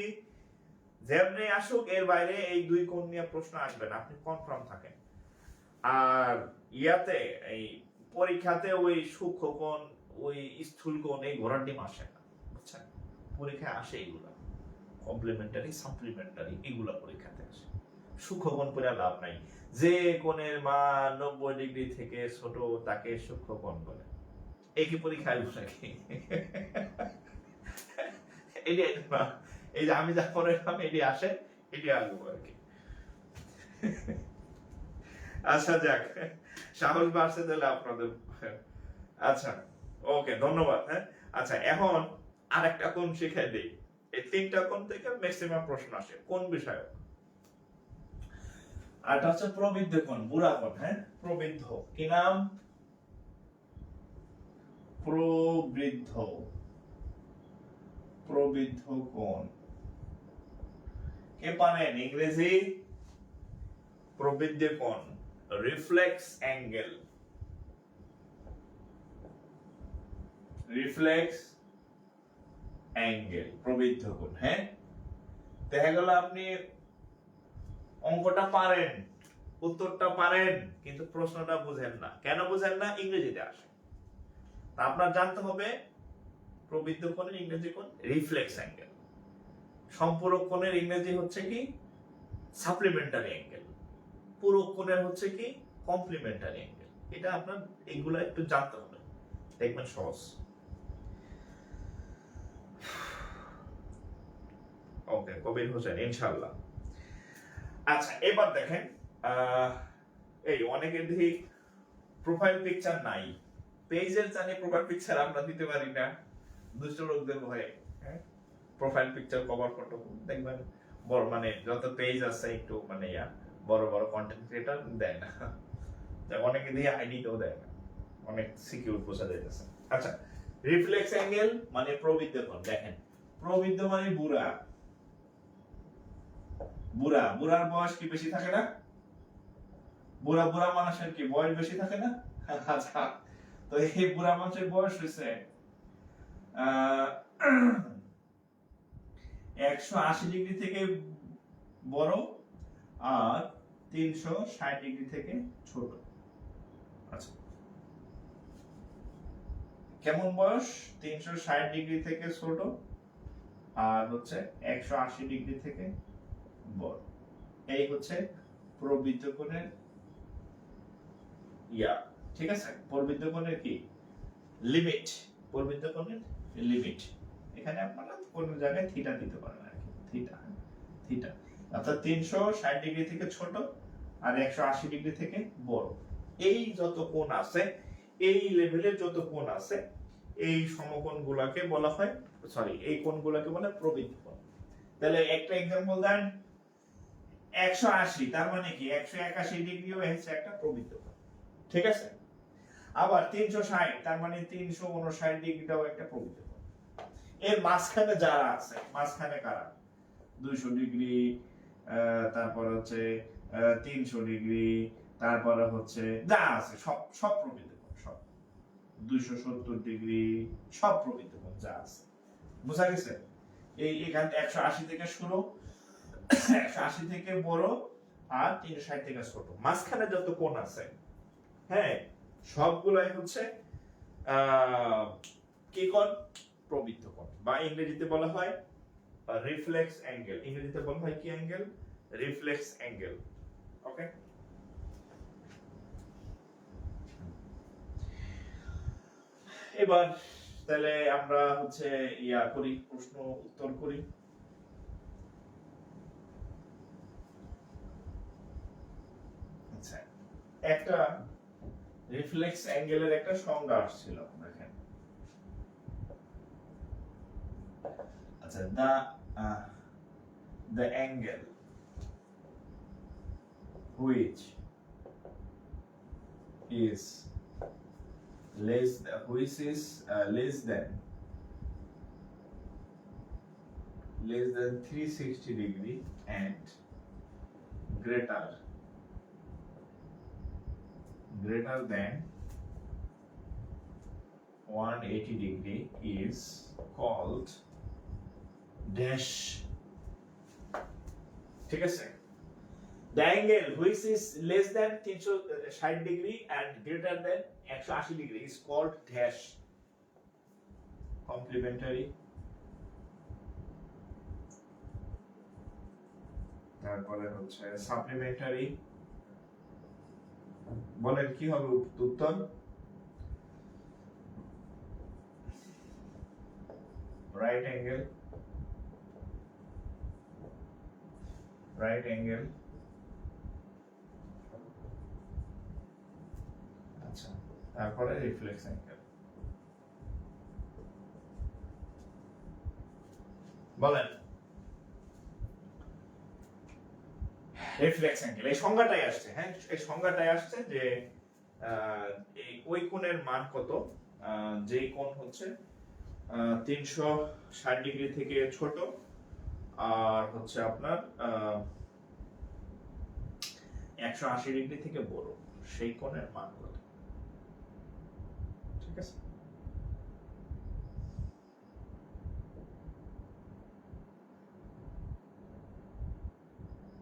যেমনি আসুক, এর বাইরে এই দুই কোণ নিয়ে প্রশ্ন আসবে না, আপনি কনফার্ম থাকেন। আর ইয়াতে এই পরীক্ষাতে ওই সূক্ষ্ম কোণ, ওই স্থূল কোণ, এই ঘোড়ার ডিম আসে না, বুঝছেন। পরীক্ষায় আসে এইগুলা কমপ্লিমেন্টারি, সাপ্লিমেন্টারি, এগুলা পরীক্ষাতে আসে। সূক্ষ্ম কোণ পড়ে লাভ নাই। যে কোণের মান 90 ডিগ্রি থেকে ছোট তাকে সূক্ষ্ম কোণ বলে। এই কি পরীক্ষায় আসবে নাকি? এই যে আমি যা পড়াইলাম এটি আসে, এটি আসবো আর কি। আচ্ছা যাক, সাহস বাড়ছে তাহলে আপনাদের। আচ্ছা ওকে, ধন্যবাদ। হ্যাঁ, আচ্ছা এখন আরেকটা কোণ শিখাই দেই। এই তিনটা কোণ থেকে ম্যাক্সিমাম প্রশ্ন আসে কোন বিষয়ে। আর এটা হচ্ছে প্রবৃদ্ধ কোণ, বুড়া কোণ। হ্যাঁ, প্রবৃদ্ধ কি নাম? প্রবৃদ্ধ, প্রবৃদ্ধ কোণ। কে পারেন ইংরেজি? প্রবৃদ্ধ কোণ, রিফ্লেক্স অ্যাঙ্গেল, রিফ্লেক্স অ্যাঙ্গেল, প্রবৃদ্ধ কোণ। হ্যাঁ, দেখা গেল আপনি অঙ্কটা পারেন, উত্তরটা পারেন, কিন্তু প্রশ্নটা বুঝেন না। কেন বুঝেন না? ইংরেজিতে আসে। তা আপনার জানতে হবে প্রবৃদ্ধ কোণের ইংরেজি কোণ রিফ্লেক্স অ্যাঙ্গেল, সম্পূরক কোণের ইংরেজি হচ্ছে কি সাপ্লিমেন্টারি অ্যাঙ্গেল, পূরক কোণের হচ্ছে কি কমপ্লিমেন্টারি অ্যাঙ্গেল। এটা আপনার এগুলা একটু জানতে হবে, দেখবেন সহজ। ওকে, কবির হোসেন ইনশাআল্লাহ। আচ্ছা এবার দেখেন, এই অনেকের দেখি প্রোফাইল পিকচার নাই, পেজের জানি প্রোফাইল পিকচার আমরা দিতে পারি না দুষ্ট লোকদের ভয়ে। হ্যাঁ, প্রোফাইল পিকচার কভার ফটো দেখবেন বড়, মানে যত পেজ আছে একটু মানে বড় বড় কন্টেন্ট ক্রিয়েটর দেয় না, অনেকে দিয়ে আইডিটাও দেয় না, অনেক সিকিউর বোঝা যাইতেছে। আচ্ছা, রিফ্লেক্স অ্যাঙ্গেল মানে প্রবৃদ্ধ কোণ। দেখেন প্রবৃদ্ধ মানে বুড়া, বুড়া, বুড়ার বয়স কি বেশি থাকে না? বুড়া বুড়া মানুষের কি বয়স বেশি থাকে না? আচ্ছা, তো এই বুড়া মানুষের বয়স হয়েছে 180 ডিগ্রি থেকে বড় আর 360 ডিগ্রি থেকে ছোট। আচ্ছা, কেমন বয়স? 360 ডিগ্রি থেকে ছোট আর হচ্ছে 180 ডিগ্রি থেকে বড়। এই হচ্ছে প্রবৃদ্ধ কোণের ঠিক আছে। প্রবৃদ্ধ কোণের কি লিমিট, প্রবৃদ্ধ কোণের লিমিট। এখানে আপনারা কোন জায়গায় থিটা দিতে পারেন আর কি, থিটা, থিটা অর্থাৎ 360 ডিগ্রি থেকে ছোট আর 180 ডিগ্রি থেকে বড়। এই যত কোণ আছে, এই লেভেলের যত কোণ আছে, এই সমকোণগুলোকে বলা হয়, সরি এই কোণগুলোকে বলা হয় প্রবৃদ্ধ কোণ। তাহলে একটা एग्जांपल দেন, 180 তার মানে কি 181 ডিগ্রিও হচ্ছে একটা প্রবৃদ্ধ কোণ, ঠিক আছে। আবার 360 তার মানে 359 ডিগ্রিটাও একটা প্রবৃদ্ধ কোণ। এর মাঝখানে যারা আছে, মাঝখানে কারা? 200 ডিগ্রি, তারপর হচ্ছে 300 ডিগ্রি, তারপরে হচ্ছে যা আছে সব সব প্রমিত কোণ, সব 270 ডিগ্রি, সব প্রমিত কোণ যা আছে। বুঝা গেছে? এখান 180 থেকে শুরু, 180 থেকে বড় আর 360 থেকে ছোট, মাঝখানে যত কোণ আছে, হ্যাঁ, সবগুলাই হচ্ছে কি কোণ? প্রবৃত্ত কোণ, বা ইংরেজিতে বলা হয় রিফ্লেক্স অ্যাঙ্গেল। ইংরেজিতে বলা হয় কি অ্যাঙ্গেল? Reflex angle. ওকে, এবার তাহলে আমরা হচ্ছে ইয়া করি, প্রশ্ন উত্তর করি। আচ্ছা, একটা রিফ্লেক্স অ্যাঙ্গেলের একটা সংজ্ঞা আসছিল, দেখেন। আচ্ছা, the angle which is less than 360 degree and greater than 180 degree is called dash। ঠিক আছে? The angle which is less than 360 degree and greater than 180 degree is called dash। Complementary, তারপরে হচ্ছে সাপ্লিমেন্টারি। বলেন কি হবে উত্তর? Right angle, right angle. আচ্ছা, তারপরে রিফ্লেক্স অ্যাঙ্গেল। বলেন রিফ্লেক্স অ্যাঙ্গেল, এই সংজ্ঞাটাই আসছে। হ্যাঁ, এই সংজ্ঞাটাই আসছে যে এই ওই কোণের মান কত, যেই কোণ হচ্ছে 360 ডিগ্রি থেকে ছোট আর হচ্ছে আপনার 180 ডিগ্রি থেকে বড়, সেই কোণের মান কত। ঠিক আছে?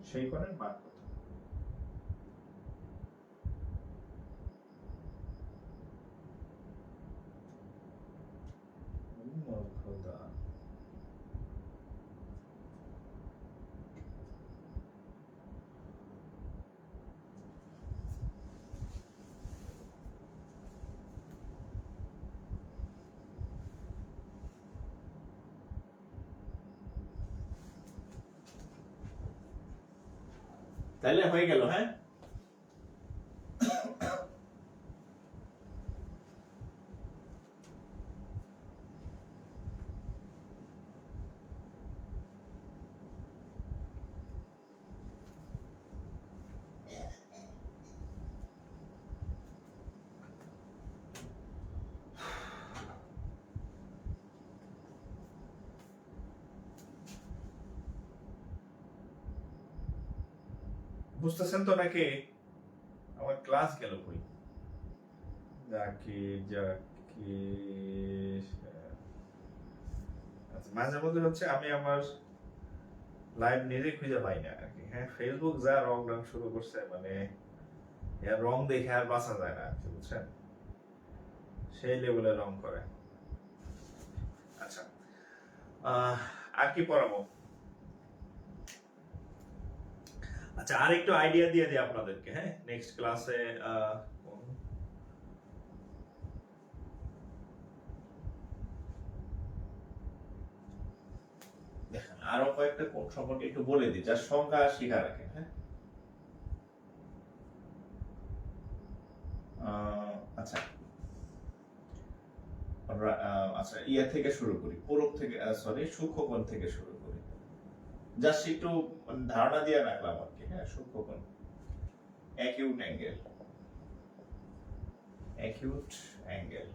সেই কোণের মান কত। খোদা, তাহলে হয়ে গেল। হ্যাঁ, বুঝতেছেন তো নাকি? আমার ক্লাস গেল কই? আচ্ছা, মাঝে মধ্যে হচ্ছে আমি আমার লাইভ নিজে খুঁজে পাই না আর কি। হ্যাঁ, ফেসবুক যা রং রং শুরু করছে, মানে এর রং দেখে আর বাঁচা যায় না আর কি, বুঝছেন? সেই লেভেলে রং করে। আচ্ছা, আর কি পড়াবো? আচ্ছা, আর একটু আইডিয়া দিয়ে দিই আপনাদেরকে। হ্যাঁ, নেক্সট ক্লাসে দেখেন আরো কয়েকটা কোণ সম্পর্কে একটু বলে দিই, যার সংজ্ঞা শিখা রাখেন। হ্যাঁ, আচ্ছা, আমরা আচ্ছা ইয়া থেকে শুরু করি, পূরক থেকে, সরি সূক্ষ্মকোণ থেকে শুরু করি। জাস্ট একটু ধারণা দিয়ে রাখলাম আর কি। হ্যাঁ, সূক্ষ্মকোণ, অ্যাকিউট অ্যাঙ্গেল, অ্যাকিউট অ্যাঙ্গেল।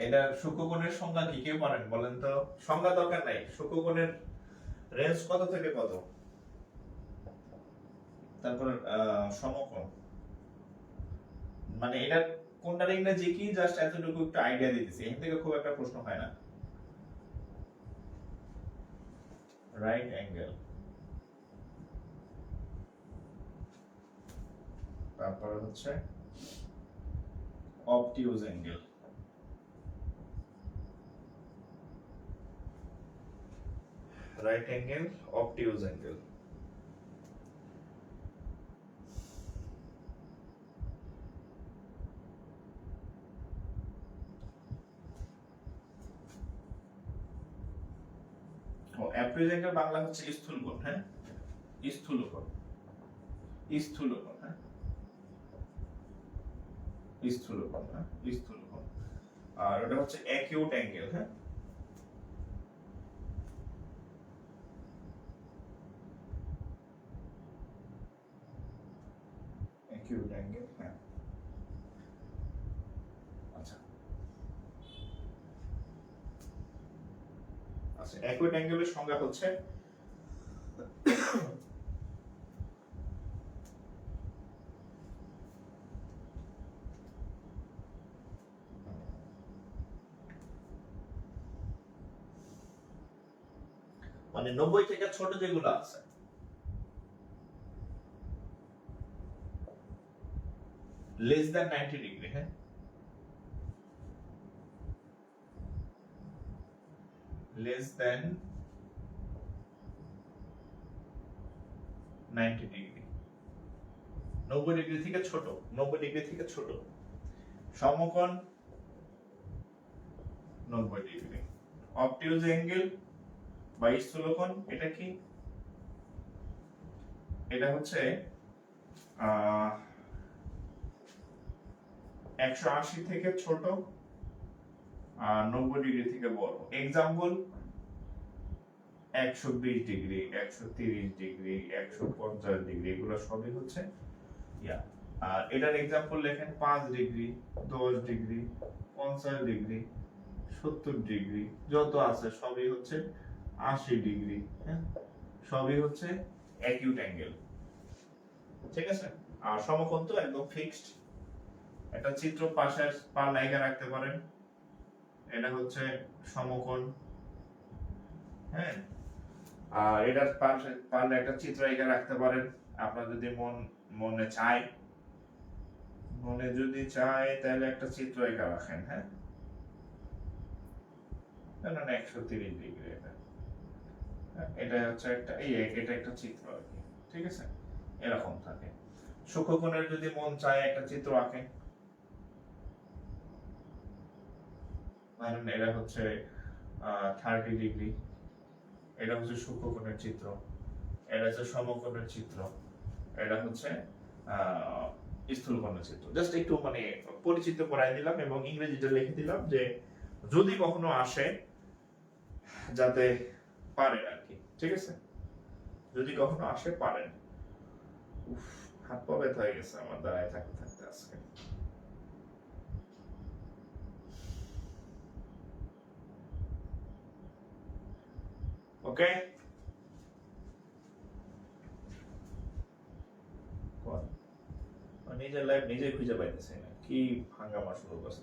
এটা সূক্ষ্মকোণের সংজ্ঞা কি কেউ পারেন বলেন তো? সংজ্ঞা দরকার নাই, সূক্ষ্মকোণের রেঞ্জ কত থেকে কত? তারপর সমকোণ, মানে এটা কোনটার ইংরেজি কি জাস্ট এতটুকু একটু আইডিয়া দিতেছি, এখান থেকে খুব একটা প্রশ্ন হয় না। রাইট অ্যাঙ্গেল, তারপর হচ্ছে অবটিউজ অ্যাঙ্গেল, রাইট অ্যাঙ্গেল, অবটিউজ অ্যাঙ্গেল। ও অ্যাপ্রিজ অ্যাঙ্গেল বাংলা হচ্ছে স্থূলকোণ। হ্যাঁ, স্থূলকোণ, স্থূলকোণ। হ্যাঁ, স্থূলকোণ। হ্যাঁ, স্থূলকোণ। আর ওটা হচ্ছে অ্যাকিউট অ্যাঙ্গেল। হ্যাঁ, অ্যাকিউট অ্যাঙ্গেল। হ্যাঁ, আচ্ছা আচ্ছা, অ্যাকিউট অ্যাঙ্গেলের সংজ্ঞা হচ্ছে মানে 90 থেকে ছোট যেগুলো আছে, লেস দ্যান 90 ডিগ্রি। হ্যাঁ, লেস দ্যান 90 ডিগ্রি, 90 ডিগ্রি থেকে ছোট, 90 ডিগ্রি থেকে ছোট। সমকোণ 90 ডিগ্রি। অবটিউজ অ্যাঙ্গেল বা স্থূলকোণ এটা কি? এটা হচ্ছে 180 থেকে ছোট আর 90 ডিগ্রি থেকে বড়। এক্সাম্পল 120 ডিগ্রি, 130 ডিগ্রি, 150 ডিগ্রি, এগুলো সবই হচ্ছে ইয়া। আর এটার এক্সাম্পল লেখেন 5 ডিগ্রি, 10 ডিগ্রি, 50 ডিগ্রি, 70 ডিগ্রি, যত আছে সবই হচ্ছে 80 ডিগ্রি। হ্যাঁ, সবই হচ্ছে অ্যাকিউট অ্যাঙ্গেল। ঠিক আছে? আর সমকোণ তো একদম ফিক্সড। একটা চিত্র পাশের পাল্লা এঁকে রাখতে পারেন, এটা হচ্ছে সমকোণ। হ্যাঁ, আর এটার পাল্লা একটা চিত্র এঁকে রাখতে পারেন আপনার যদি মনে চায়, মনে যদি চায় তাহলে একটা চিত্র এঁকে রাখেন। হ্যাঁ, 130 ডিগ্রি, এটা হচ্ছে একটা এটা একটা চিত্র আর কি। ঠিক আছে, এরকম থাকে। সূক্ষ্মকোণের যদি মন চায় একটা চিত্র আঁকেন, ধরেন এটা হচ্ছে 30 ডিগ্রি, এটা হচ্ছে সূক্ষ্মকোণের চিত্র, এটা হচ্ছে সমকোণের চিত্র, এটা হচ্ছে স্থূলকোণের চিত্র। জাস্ট একটু মানে পরিচিত করাই দিলাম এবং ইংরেজিতে লিখে দিলাম যে যদি কখনো আসে যাতে পারেন আর কি। ঠিক আছে, যদি কখনো আসে পারেন। হাত পা ব্যথা হয়ে গেছে আমার দাঁড়ায় থাকতে থাকতে আজকে। ওকে, নিজের লাইফ নিজে খুঁজে পাইতেছে না, কি হাঙ্গামা শুরু করছে।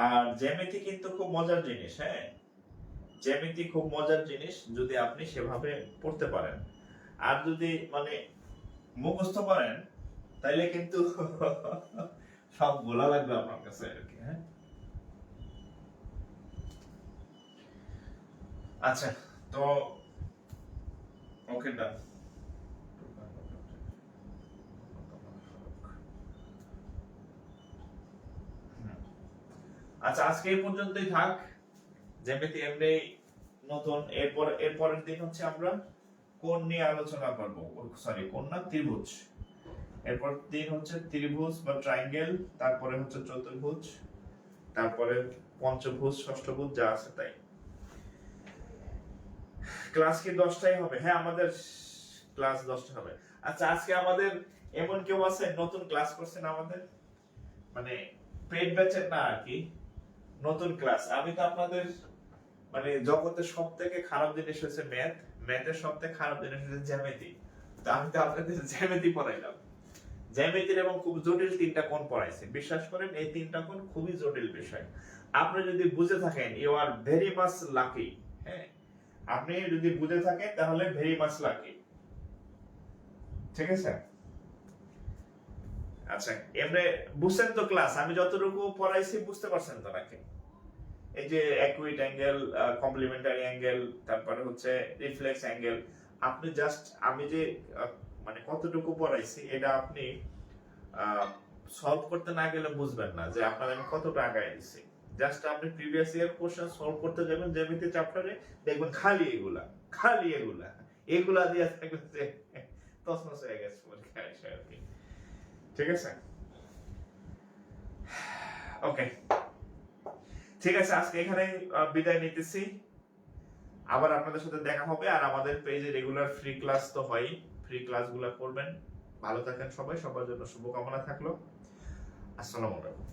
আর জ্যামিতি কিন্তু খুব মজার জিনিস। হ্যাঁ, জ্যামিতি খুব মজার জিনিস যদি আপনি সেভাবে পড়তে পারেন। আর যদি মানে মুখস্থ করেন তাইলে কিন্তু সব গোলা লাগবে আপনার কাছে আর কি। হ্যাঁ, আচ্ছা, তো ওকে, ডান। আচ্ছা, আজকে এই পর্যন্তই থাক। জ্যামিতি এমনি নতুন। এরপরের দিন হচ্ছে আমরা কোণ নিয়ে আলোচনা করব। সরি, কোণ না, ত্রিভুজ। এরপর দিন হচ্ছে ত্রিভুজ বা ট্রায়াঙ্গেল, তারপরে হচ্ছে চতুর্ভুজ, তারপরে পঞ্চভুজ, ষষ্ঠভুজ, যা আছে তাই। ক্লাস কি 10টাই হবে? হ্যাঁ, আমাদের ক্লাস 10টা হবে। আচ্ছা, আজকে আমাদের এমন কেউ আছে নতুন ক্লাস করছেন আমাদের, মানে পেড ব্যাচের না আর কি, নতুন ক্লাস? আমি তো আপনাদের মানে জগতের সব থেকে খারাপ জিনিস হচ্ছে ম্যাথ, ম্যাথের সব থেকে খারাপ জিনিস হচ্ছে জ্যামিতি। তো আমি তো আপনাদের জ্যামিতি পড়াইলাম, জ্যামিতির এবং খুব জটিল 3টা কোণ পড়াইছি। বিশ্বাস করেন এই 3টা কোণ খুবই জটিল বিষয়। আপনি যদি বুঝে থাকেন you are very much lucky. হ্যাঁ, আপনি যদি বুঝে থাকেন তাহলে ভেরি মাচ লাকি। ঠিক আছে? আচ্ছা, এমনি বুঝছেন তো ক্লাস? আমি যতটুকু পড়াইছি বুঝতে পারছেন তো নাকি? এই যে অ্যাকুইট অ্যাঙ্গেল, কমপ্লিমেন্টারি অ্যাঙ্গেল, তারপরে হচ্ছে রিফ্লেক্স অ্যাঙ্গেল, আপনি জাস্ট আমি যে মানে কতটুকু পড়াইছি এটা আপনি সলভ করতে না গেলে বুঝবেন না যে আপনার আমি কতটা আগায় দিছি। জাস্ট আপনি প্রিভিয়াস ইয়ার কোশ্চেন সলভ করতে যাবেন জ্যামিতি চ্যাপ্টারে, দেখবেন খালি এগুলা, খালি এগুলা, এগুলা দিয়ে থাকবে যে তছনছ হয়ে গেছে পরীক্ষা এসে আর কি। ঠিক আছে? ওকে, ঠিক আছে, আজকে এখানে বিদায় নিতেছি। আবার আপনাদের সাথে দেখা হবে। আর আমাদের পেজে রেগুলার ফ্রি ক্লাস তো হয়, ফ্রি ক্লাসগুলো করবেন। ভালো থাকেন সবাই, সবার জন্য শুভকামনা থাকলো। আসসালামু আলাইকুম।